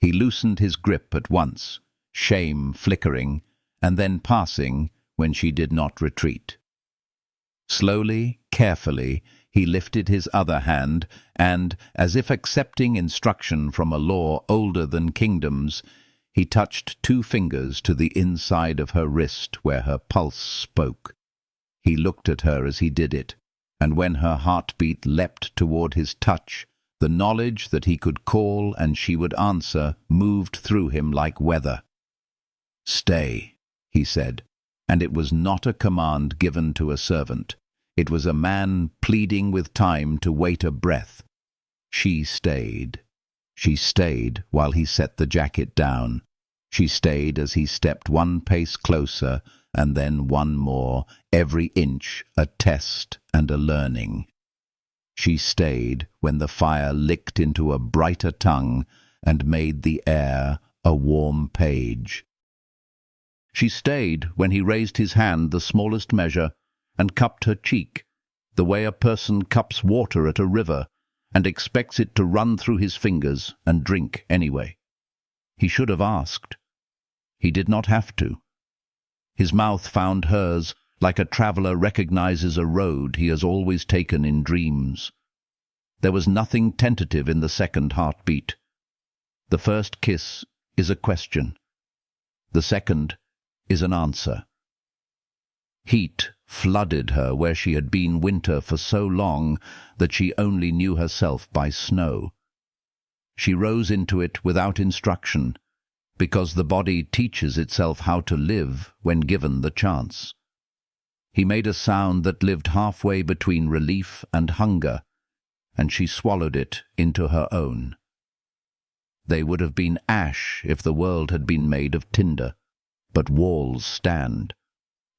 He loosened his grip at once, shame flickering, and then passing when she did not retreat. Slowly, carefully, he lifted his other hand, and, as if accepting instruction from a law older than kingdoms, he touched 2 fingers to the inside of her wrist where her pulse spoke. He looked at her as he did it, and when her heartbeat leapt toward his touch, the knowledge that he could call and she would answer moved through him like weather. "Stay," he said, and it was not a command given to a servant. It was a man pleading with time to wait a breath. She stayed. She stayed while he set the jacket down. She stayed as he stepped 1 pace closer and then 1 more, every inch a test and a learning. She stayed when the fire licked into a brighter tongue and made the air a warm page. She stayed when he raised his hand the smallest measure and cupped her cheek, the way a person cups water at a river and expects it to run through his fingers and drink anyway. He should have asked. He did not have to. His mouth found hers like a traveller recognizes a road he has always taken in dreams. There was nothing tentative in the second heartbeat. The first kiss is a question. The second is an answer. Heat flooded her where she had been winter for so long that she only knew herself by snow. She rose into it without instruction, because the body teaches itself how to live when given the chance. He made a sound that lived halfway between relief and hunger, and she swallowed it into her own. They would have been ash if the world had been made of tinder, but walls stand.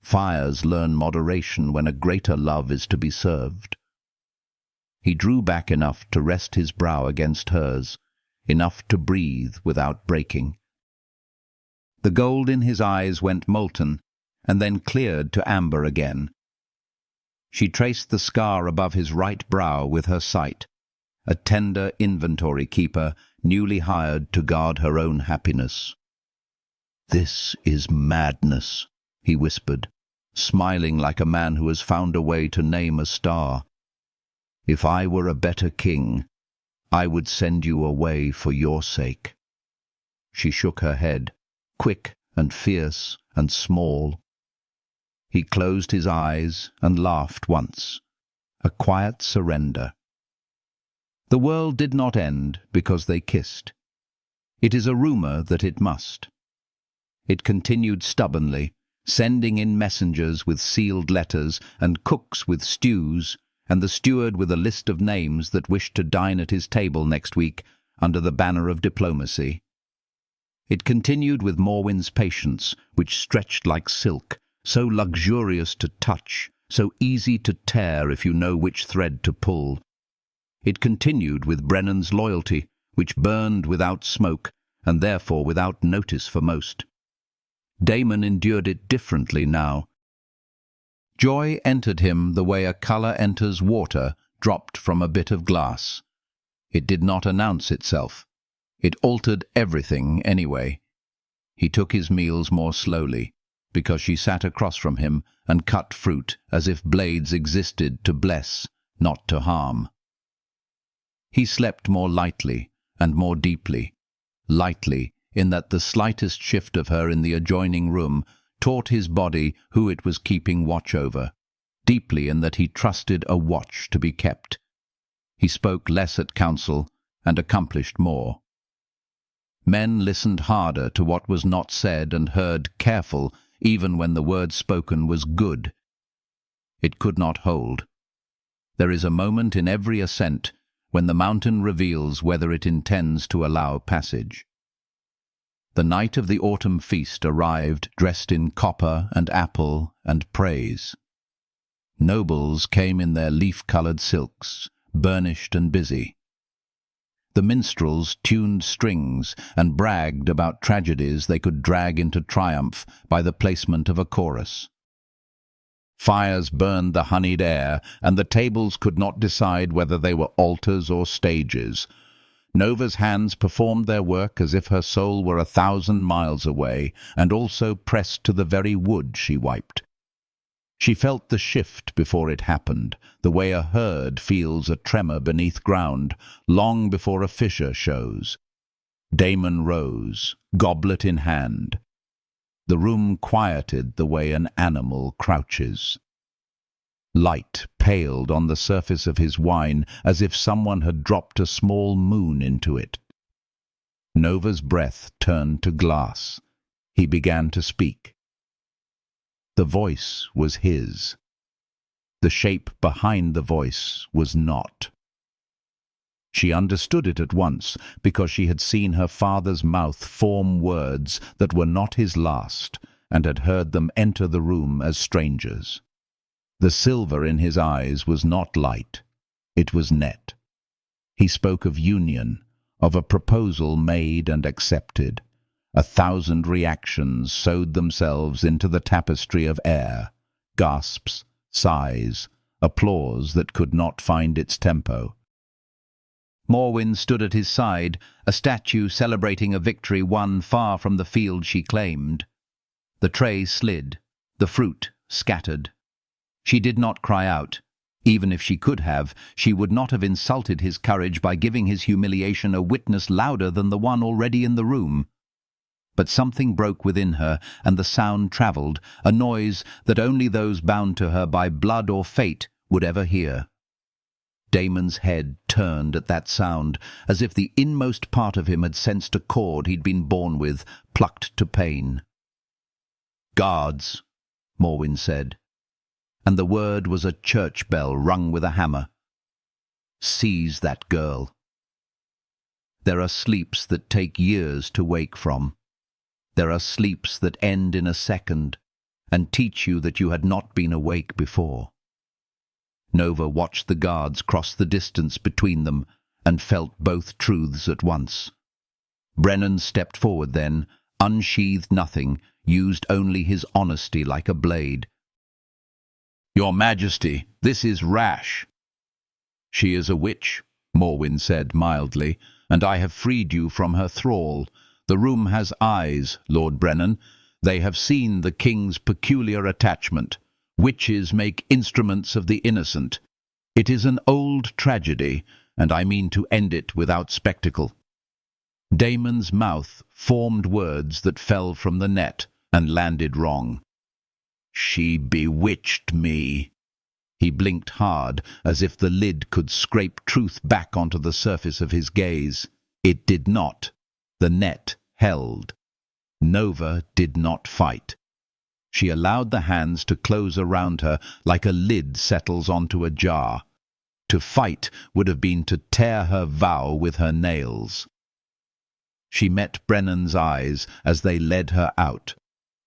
Fires learn moderation when a greater love is to be served. He drew back enough to rest his brow against hers, enough to breathe without breaking. The gold in his eyes went molten, and then cleared to amber again. She traced the scar above his right brow with her sight, a tender inventory keeper newly hired to guard her own happiness. "This is madness," he whispered, smiling like a man who has found a way to name a star. "If I were a better king, I would send you away for your sake." She shook her head. quick and fierce and small. He closed his eyes and laughed once, a quiet surrender. The world did not end because they kissed. It is a rumor that it must. It continued stubbornly, sending in messengers with sealed letters and cooks with stews, and the steward with a list of names that wished to dine at his table next week under the banner of diplomacy. It continued with Morwen's patience, which stretched like silk, so luxurious to touch, so easy to tear if you know which thread to pull. It continued with Brennan's loyalty, which burned without smoke, and therefore without notice for most. Damon endured it differently now. Joy entered him the way a colour enters water dropped from a bit of glass. It did not announce itself. It altered everything anyway. He took his meals more slowly, because she sat across from him and cut fruit as if blades existed to bless, not to harm. He slept more lightly and more deeply, lightly in that the slightest shift of her in the adjoining room taught his body who it was keeping watch over, deeply in that he trusted a watch to be kept. He spoke less at council and accomplished more. Men listened harder to what was not said and heard careful even when the word spoken was good. It could not hold. There is a moment in every ascent when the mountain reveals whether it intends to allow passage. The night of the autumn feast arrived dressed in copper and apple and praise. Nobles came in their leaf-coloured silks, burnished and busy. The minstrels tuned strings and bragged about tragedies they could drag into triumph by the placement of a chorus. Fires burned the honeyed air, and the tables could not decide whether they were altars or stages. Nova's hands performed their work as if her soul were 1,000 miles away, and also pressed to the very wood she wiped. She felt the shift before it happened, the way a herd feels a tremor beneath ground, long before a fissure shows. Damon rose, goblet in hand. The room quieted the way an animal crouches. Light paled on the surface of his wine as if someone had dropped a small moon into it. Nova's breath turned to glass. He began to speak. The voice was his. The shape behind the voice was not. She understood it at once because she had seen her father's mouth form words that were not his last and had heard them enter the room as strangers. The silver in his eyes was not light. It was net. He spoke of union, of a proposal made and accepted. 1,000 reactions sewed themselves into the tapestry of air, gasps, sighs, applause that could not find its tempo. Morwen stood at his side, a statue celebrating a victory won far from the field she claimed. The tray slid, the fruit scattered. She did not cry out. Even if she could have, she would not have insulted his courage by giving his humiliation a witness louder than the one already in the room. But something broke within her, and the sound travelled, a noise that only those bound to her by blood or fate would ever hear. Damon's head turned at that sound, as if the inmost part of him had sensed a chord he'd been born with, plucked to pain. "Guards," Morwen said, and the word was a church bell rung with a hammer. "Seize that girl." There are sleeps that take years to wake from. There are sleeps that end in a second and teach you that you had not been awake before. Nova watched the guards cross the distance between them and felt both truths at once. Brennan stepped forward then, unsheathed nothing, used only his honesty like a blade. "Your Majesty, this is rash." "She is a witch," Morwen said mildly, "and I have freed you from her thrall. The room has eyes, Lord Brennan. They have seen the king's peculiar attachment. Witches make instruments of the innocent. It is an old tragedy, and I mean to end it without spectacle." Damon's mouth formed words that fell from the net and landed wrong. "She bewitched me." He blinked hard, as if the lid could scrape truth back onto the surface of his gaze. It did not. The net held. Nova did not fight. She allowed the hands to close around her like a lid settles onto a jar. To fight would have been to tear her vow with her nails. She met Brennan's eyes as they led her out.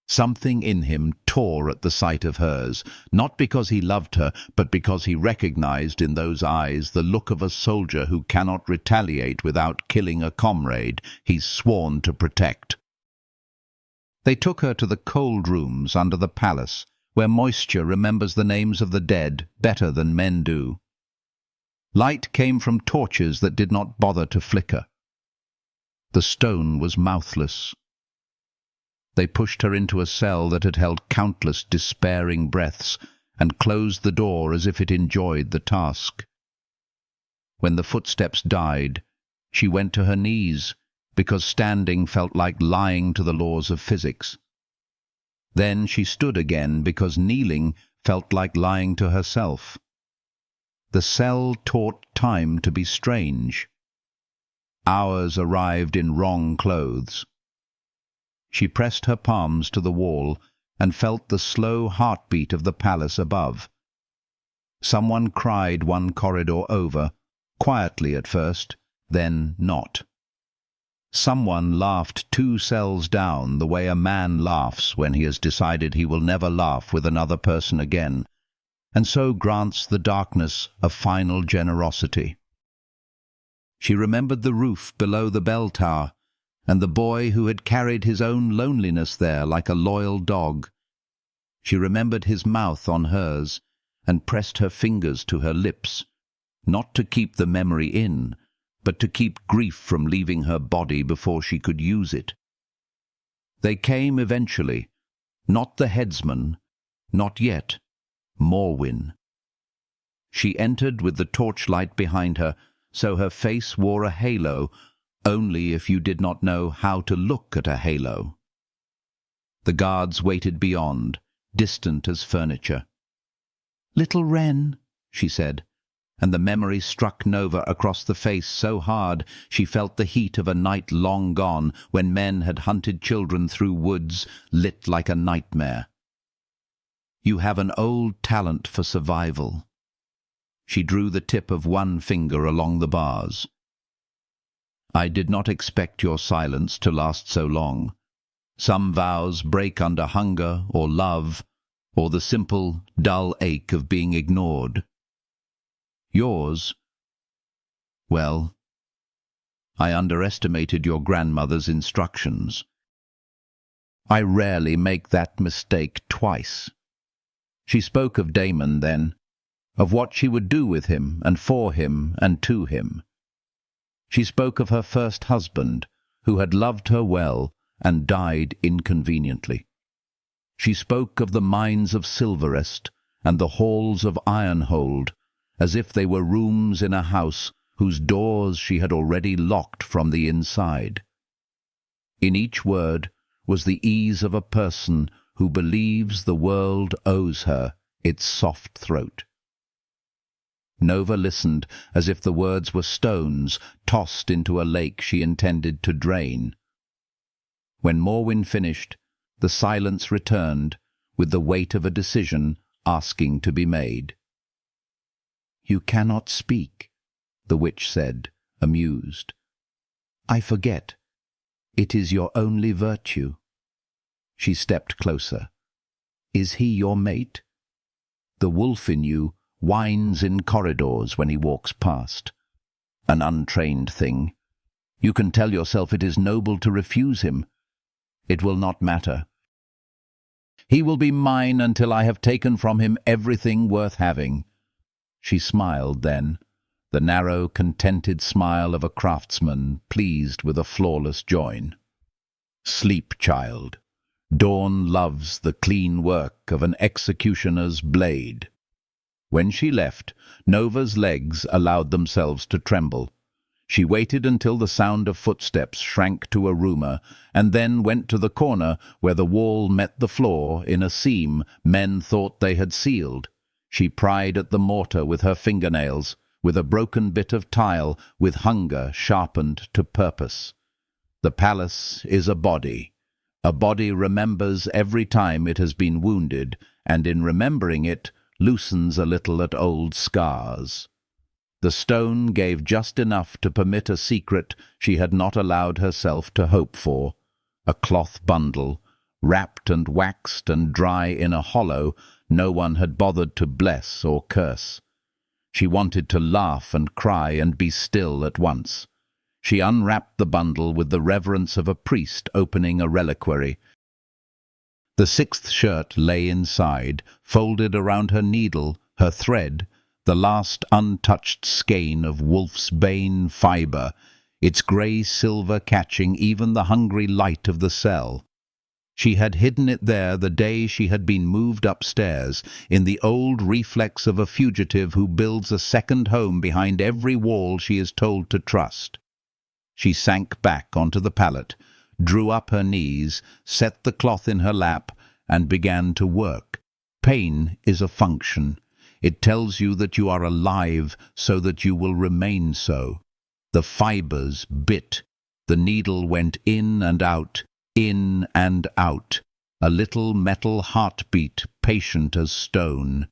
Something in him tore at the sight of hers, not because he loved her, but because he recognized in those eyes the look of a soldier who cannot retaliate without killing a comrade he's sworn to protect. They took her to the cold rooms under the palace, where moisture remembers the names of the dead better than men do. Light came from torches that did not bother to flicker. The stone was mouthless. They pushed her into a cell that had held countless despairing breaths and closed the door as if it enjoyed the task. When the footsteps died, she went to her knees, because standing felt like lying to the laws of physics. Then she stood again because kneeling felt like lying to herself. The cell taught time to be strange. Hours arrived in wrong clothes. She pressed her palms to the wall and felt the slow heartbeat of the palace above. Someone cried one corridor over, quietly at first, then not. Someone laughed 2 cells down the way a man laughs when he has decided he will never laugh with another person again, and so grants the darkness a final generosity. She remembered the roof below the bell tower, and the boy who had carried his own loneliness there like a loyal dog. She remembered his mouth on hers, and pressed her fingers to her lips, not to keep the memory in, but to keep grief from leaving her body before she could use it. They came eventually, not the headsman, not yet, Morwyn. She entered with the torchlight behind her, so her face wore a halo, only if you did not know how to look at a halo. The guards waited beyond, distant as furniture. "Little Wren," she said, and the memory struck Nova across the face so hard she felt the heat of a night long gone when men had hunted children through woods lit like a nightmare. "You have an old talent for survival." She drew the tip of one finger along the bars. "I did not expect your silence to last so long. Some vows break under hunger or love, or the simple, dull ache of being ignored. Yours, well, I underestimated your grandmother's instructions. I rarely make that mistake twice." She spoke of Damon then, of what she would do with him and for him and to him. She spoke of her first husband, who had loved her well and died inconveniently. She spoke of the mines of Silverest and the halls of Ironhold, as if they were rooms in a house whose doors she had already locked from the inside. In each word was the ease of a person who believes the world owes her its soft throat. Nova listened as if the words were stones tossed into a lake she intended to drain. When Morwyn finished, the silence returned with the weight of a decision asking to be made. "You cannot speak," the witch said, amused. "I forget. It is your only virtue." She stepped closer. "Is he your mate? The wolf in you whines in corridors when he walks past. An untrained thing. You can tell yourself it is noble to refuse him. It will not matter. He will be mine until I have taken from him everything worth having." She smiled then, the narrow, contented smile of a craftsman pleased with a flawless join. "Sleep, child. Dawn loves the clean work of an executioner's blade." When she left, Nova's legs allowed themselves to tremble. She waited until the sound of footsteps shrank to a rumour, and then went to the corner where the wall met the floor in a seam men thought they had sealed. She pried at the mortar with her fingernails, with a broken bit of tile, with hunger sharpened to purpose. The palace is a body. A body remembers every time it has been wounded, and in remembering it, loosens a little at old scars. The stone gave just enough to permit a secret she had not allowed herself to hope for, a cloth bundle, wrapped and waxed and dry in a hollow no one had bothered to bless or curse. She wanted to laugh and cry and be still at once. She unwrapped the bundle with the reverence of a priest opening a reliquary. The 6th shirt lay inside, folded around her needle, her thread, the last untouched skein of wolf's bane fibre, its grey silver catching even the hungry light of the cell. She had hidden it there the day she had been moved upstairs, in the old reflex of a fugitive who builds a second home behind every wall she is told to trust. She sank back onto the pallet, drew up her knees, set the cloth in her lap, and began to work. Pain is a function. It tells you that you are alive so that you will remain so. The fibres bit. The needle went in and out, a little metal heartbeat, patient as stone.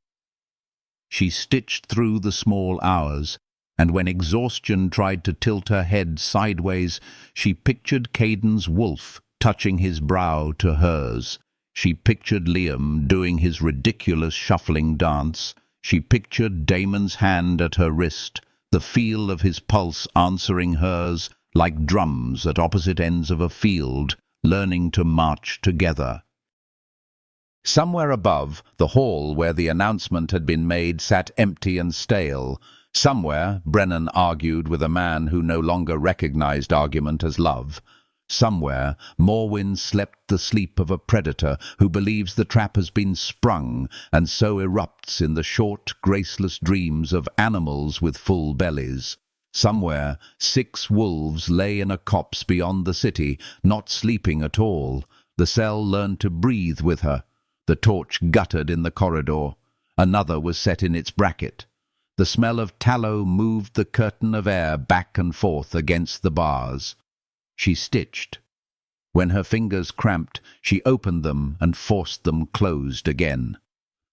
She stitched through the small hours, and when exhaustion tried to tilt her head sideways, she pictured Caden's wolf touching his brow to hers. She pictured Liam doing his ridiculous shuffling dance. She pictured Damon's hand at her wrist, the feel of his pulse answering hers, like drums at opposite ends of a field, learning to march together. Somewhere above, the hall where the announcement had been made sat empty and stale. Somewhere, Brennan argued with a man who no longer recognized argument as love. Somewhere, Morwen slept the sleep of a predator who believes the trap has been sprung and so erupts in the short, graceless dreams of animals with full bellies. Somewhere, 6 wolves lay in a copse beyond the city, not sleeping at all. The cell learned to breathe with her. The torch guttered in the corridor. Another was set in its bracket. The smell of tallow moved the curtain of air back and forth against the bars. She stitched. When her fingers cramped, she opened them and forced them closed again.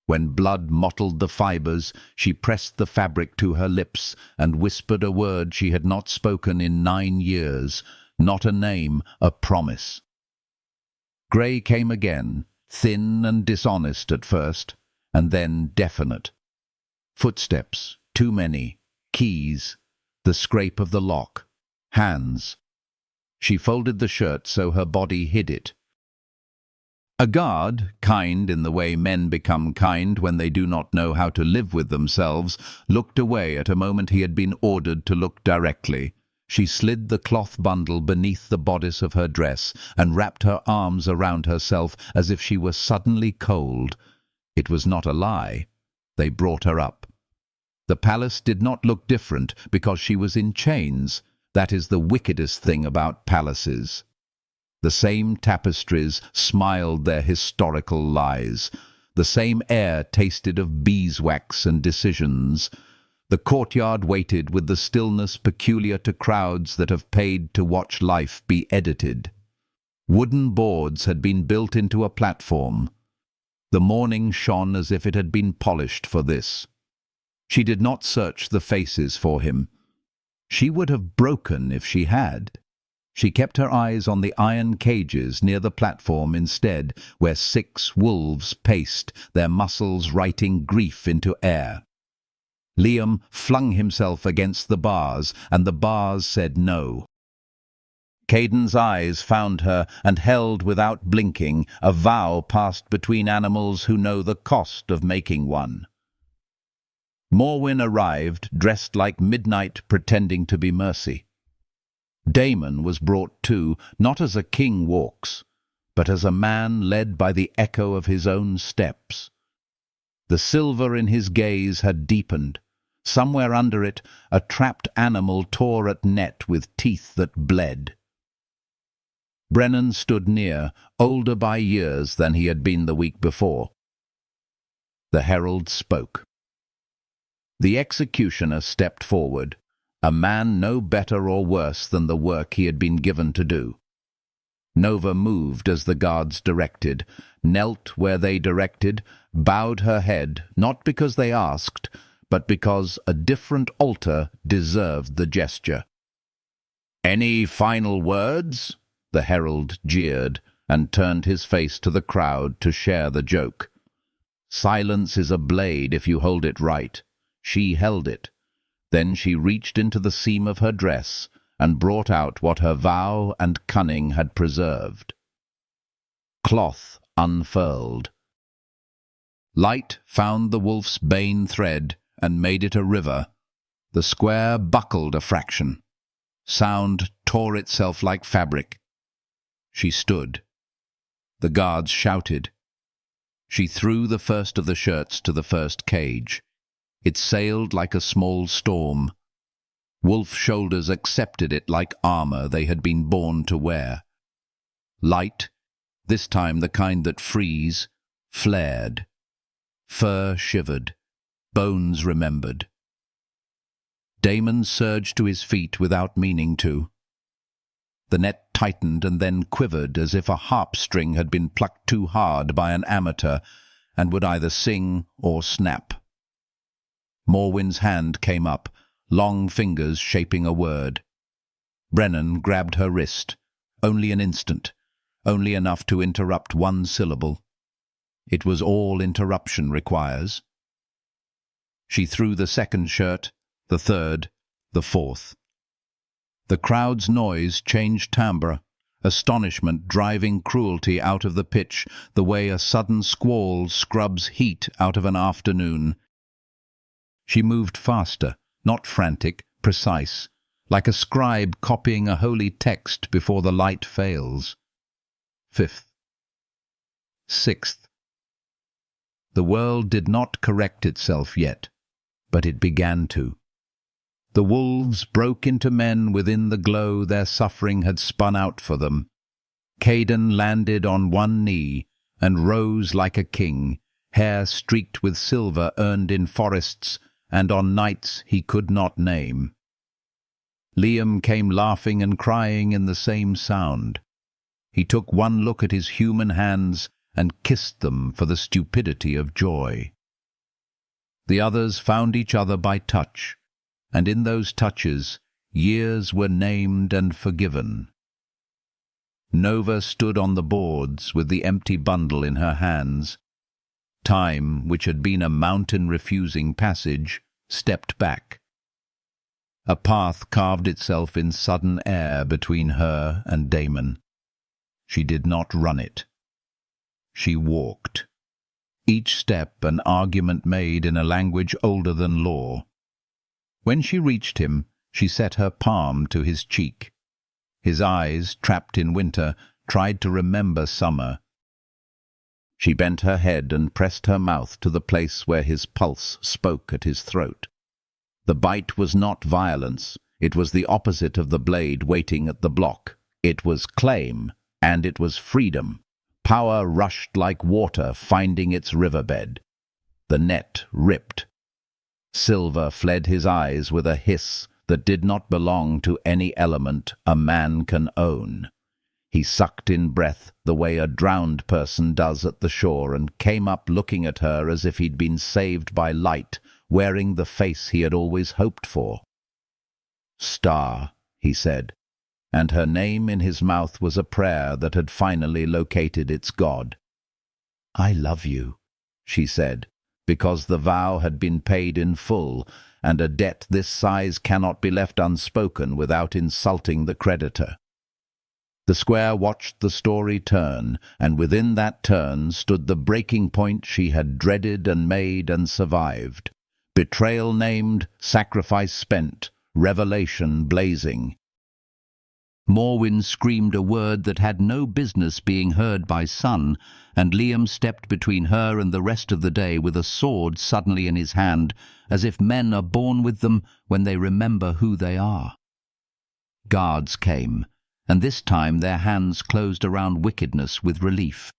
When blood mottled the fibres, she pressed the fabric to her lips and whispered a word she had not spoken in 9 years, not a name, a promise. Grey came again, thin and dishonest at first, and then definite. Footsteps, too many, keys, the scrape of the lock, hands. She folded the shirt so her body hid it. A guard, kind in the way men become kind when they do not know how to live with themselves, looked away at a moment he had been ordered to look directly. She slid the cloth bundle beneath the bodice of her dress and wrapped her arms around herself as if she were suddenly cold. It was not a lie. They brought her up. The palace did not look different because she was in chains. That is the wickedest thing about palaces. The same tapestries smiled their historical lies. The same air tasted of beeswax and decisions. The courtyard waited with the stillness peculiar to crowds that have paid to watch life be edited. Wooden boards had been built into a platform. The morning shone as if it had been polished for this. She did not search the faces for him. She would have broken if she had. She kept her eyes on the iron cages near the platform instead, where 6 wolves paced, their muscles writing grief into air. Liam flung himself against the bars, and the bars said no. Caden's eyes found her and held without blinking, a vow passed between animals who know the cost of making one. Morwen arrived, dressed like midnight, pretending to be Mercy. Damon was brought too, not as a king walks, but as a man led by the echo of his own steps. The silver in his gaze had deepened. Somewhere under it, a trapped animal tore at net with teeth that bled. Brennan stood near, older by years than he had been the week before. The herald spoke. The executioner stepped forward, a man no better or worse than the work he had been given to do. Nova moved as the guards directed, knelt where they directed, bowed her head, not because they asked, but because a different altar deserved the gesture. "Any final words?" the herald jeered, and turned his face to the crowd to share the joke. "Silence is a blade if you hold it right." She held it. Then she reached into the seam of her dress and brought out what her vow and cunning had preserved. Cloth unfurled. Light found the wolf's bane thread and made it a river. The square buckled a fraction. Sound tore itself like fabric. She stood. The guards shouted. She threw the first of the shirts to the first cage. It sailed like a small storm. Wolf shoulders accepted it like armor they had been born to wear. Light, this time the kind that frees, flared. Fur shivered. Bones remembered. Damon surged to his feet without meaning to. The net tightened and then quivered as if a harp string had been plucked too hard by an amateur and would either sing or snap. Morwen's hand came up, long fingers shaping a word. Brennan grabbed her wrist. Only an instant, only enough to interrupt one syllable. It was all interruption requires. She threw the second shirt, the third, the fourth. The crowd's noise changed timbre, astonishment driving cruelty out of the pitch, the way a sudden squall scrubs heat out of an afternoon. She moved faster, not frantic, precise, like a scribe copying a holy text before the light fails. Fifth. Sixth. The world did not correct itself yet, but it began to. The wolves broke into men within the glow their suffering had spun out for them. Caden landed on one knee and rose like a king, hair streaked with silver earned in forests and on nights he could not name. Liam came laughing and crying in the same sound. He took one look at his human hands and kissed them for the stupidity of joy. The others found each other by touch, and in those touches years were named and forgiven. Nova stood on the boards with the empty bundle in her hands. Time, which had been a mountain-refusing passage, stepped back. A path carved itself in sudden air between her and Damon. She did not run it. She walked. Each step an argument made in a language older than law. When she reached him, she set her palm to his cheek. His eyes, trapped in winter, tried to remember summer. She bent her head and pressed her mouth to the place where his pulse spoke at his throat. The bite was not violence. It was the opposite of the blade waiting at the block. It was claim, and it was freedom. Power rushed like water finding its riverbed. The net ripped. Silver fled his eyes with a hiss that did not belong to any element a man can own. He sucked in breath the way a drowned person does at the shore and came up looking at her as if he'd been saved by light, wearing the face he had always hoped for. "Star," he said, and her name in his mouth was a prayer that had finally located its God. "I love you," she said, because the vow had been paid in full, and a debt this size cannot be left unspoken without insulting the creditor. The square watched the story turn, and within that turn stood the breaking point she had dreaded and made and survived. Betrayal named, sacrifice spent, revelation blazing. Morwen screamed a word that had no business being heard by Sun, and Liam stepped between her and the rest of the day with a sword suddenly in his hand, as if men are born with them when they remember who they are. Guards came, and this time their hands closed around wickedness with relief.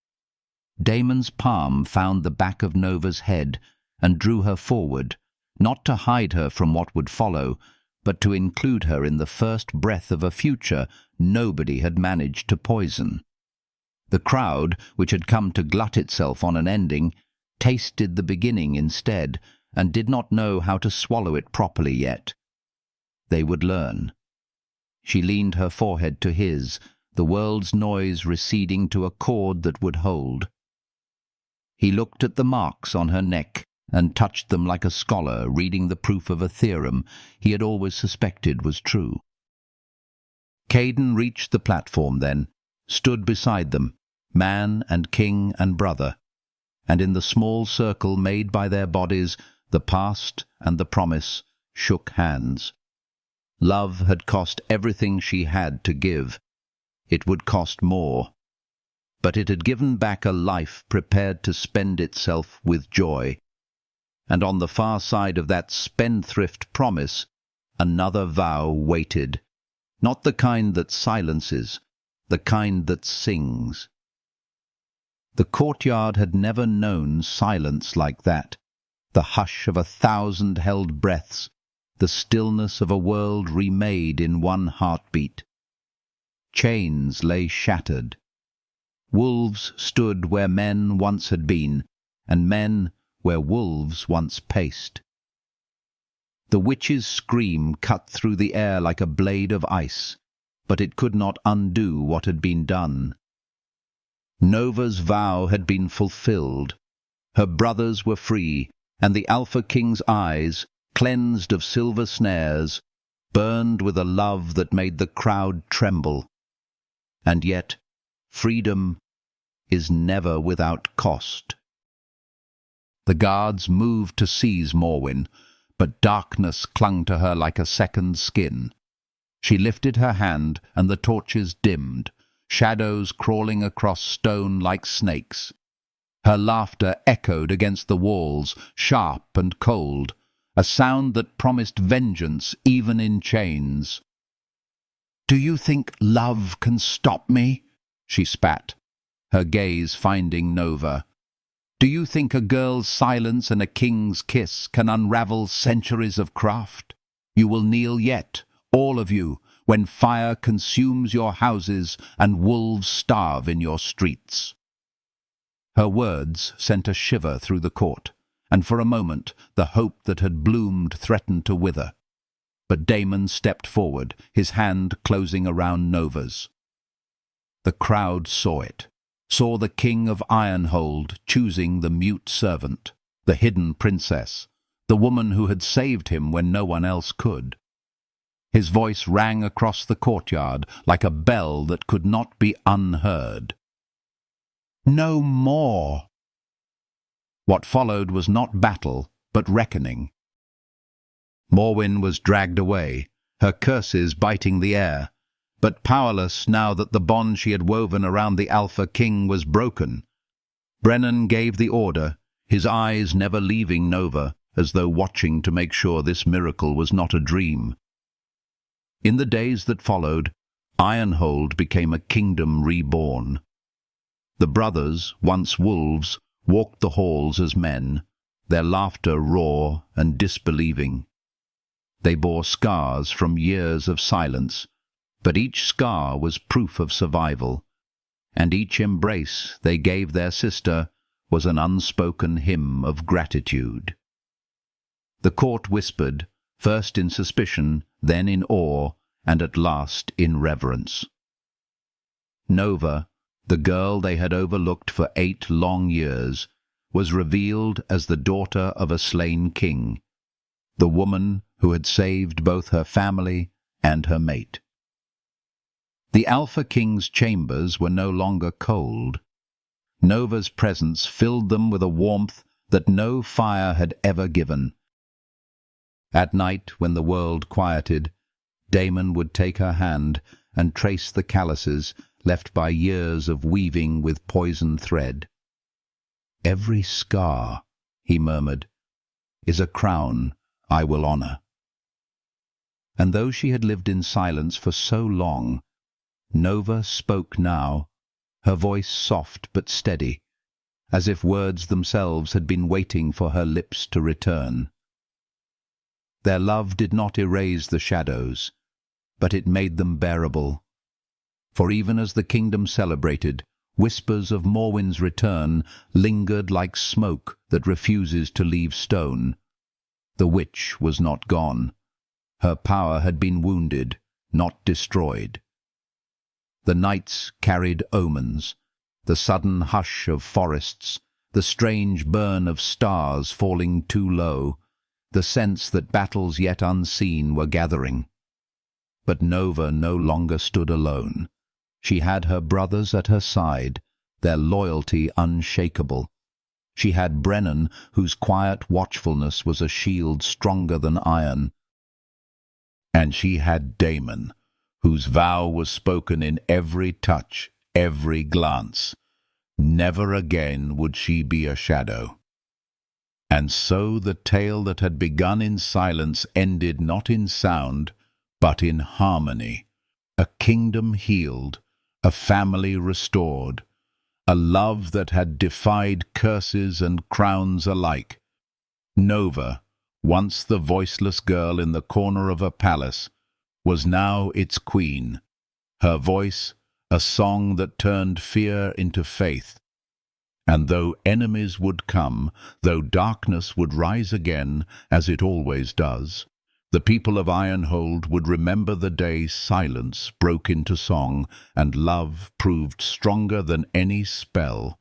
Damon's palm found the back of Nova's head and drew her forward, not to hide her from what would follow, but to include her in the first breath of a future nobody had managed to poison. The crowd, which had come to glut itself on an ending, tasted the beginning instead, and did not know how to swallow it properly yet. They would learn. She leaned her forehead to his, the world's noise receding to a chord that would hold. He looked at the marks on her neck, and touched them like a scholar reading the proof of a theorem he had always suspected was true. Caden reached the platform then, stood beside them, man and king and brother, and in the small circle made by their bodies, the past and the promise shook hands. Love had cost everything she had to give. It would cost more. But it had given back a life prepared to spend itself with joy. And on the far side of that spendthrift promise, another vow waited, not the kind that silences, the kind that sings. The courtyard had never known silence like that, the hush of 1,000 held breaths, the stillness of a world remade in one heartbeat. Chains lay shattered. Wolves stood where men once had been, and men where wolves once paced. The witch's scream cut through the air like a blade of ice, but it could not undo what had been done. Nova's vow had been fulfilled. Her brothers were free, and the Alpha King's eyes, cleansed of silver snares, burned with a love that made the crowd tremble. And yet, freedom is never without cost. The guards moved to seize Morwen, but darkness clung to her like a second skin. She lifted her hand, and the torches dimmed, shadows crawling across stone like snakes. Her laughter echoed against the walls, sharp and cold, a sound that promised vengeance even in chains. "Do you think love can stop me?" she spat, her gaze finding Nova. "Do you think a girl's silence and a king's kiss can unravel centuries of craft? You will kneel yet, all of you, when fire consumes your houses and wolves starve in your streets." Her words sent a shiver through the court, and for a moment the hope that had bloomed threatened to wither. But Damon stepped forward, his hand closing around Nova's. The crowd saw it, saw the king of Ironhold choosing the mute servant, the hidden princess, the woman who had saved him when no one else could. His voice rang across the courtyard like a bell that could not be unheard. "No more!" What followed was not battle, but reckoning. Morwen was dragged away, her curses biting the air, but powerless now that the bond she had woven around the Alpha King was broken. Brennan gave the order, his eyes never leaving Nova, as though watching to make sure this miracle was not a dream. In the days that followed, Ironhold became a kingdom reborn. The brothers, once wolves, walked the halls as men, their laughter raw and disbelieving. They bore scars from years of silence, but each scar was proof of survival, and each embrace they gave their sister was an unspoken hymn of gratitude. The court whispered, first in suspicion, then in awe, and at last in reverence. Nova, the girl they had overlooked for 8 long years, was revealed as the daughter of a slain king, the woman who had saved both her family and her mate. The Alpha King's chambers were no longer cold. Nova's presence filled them with a warmth that no fire had ever given. At night, when the world quieted, Damon would take her hand and trace the calluses left by years of weaving with poison thread. "Every scar," he murmured, "is a crown I will honor." And though she had lived in silence for so long, Nova spoke now, her voice soft but steady, as if words themselves had been waiting for her lips to return. Their love did not erase the shadows, but it made them bearable. For even as the kingdom celebrated, whispers of Morwen's return lingered like smoke that refuses to leave stone. The witch was not gone. Her power had been wounded, not destroyed. The nights carried omens, the sudden hush of forests, the strange burn of stars falling too low, the sense that battles yet unseen were gathering. But Nova no longer stood alone. She had her brothers at her side, their loyalty unshakable. She had Brennan, whose quiet watchfulness was a shield stronger than iron. And she had Damon, whose vow was spoken in every touch, every glance. Never again would she be a shadow. And so the tale that had begun in silence ended not in sound, but in harmony. A kingdom healed, a family restored, a love that had defied curses and crowns alike. Nova, once the voiceless girl in the corner of a palace, was now its queen, her voice a song that turned fear into faith. And though enemies would come, though darkness would rise again, as it always does, the people of Ironhold would remember the day silence broke into song and love proved stronger than any spell.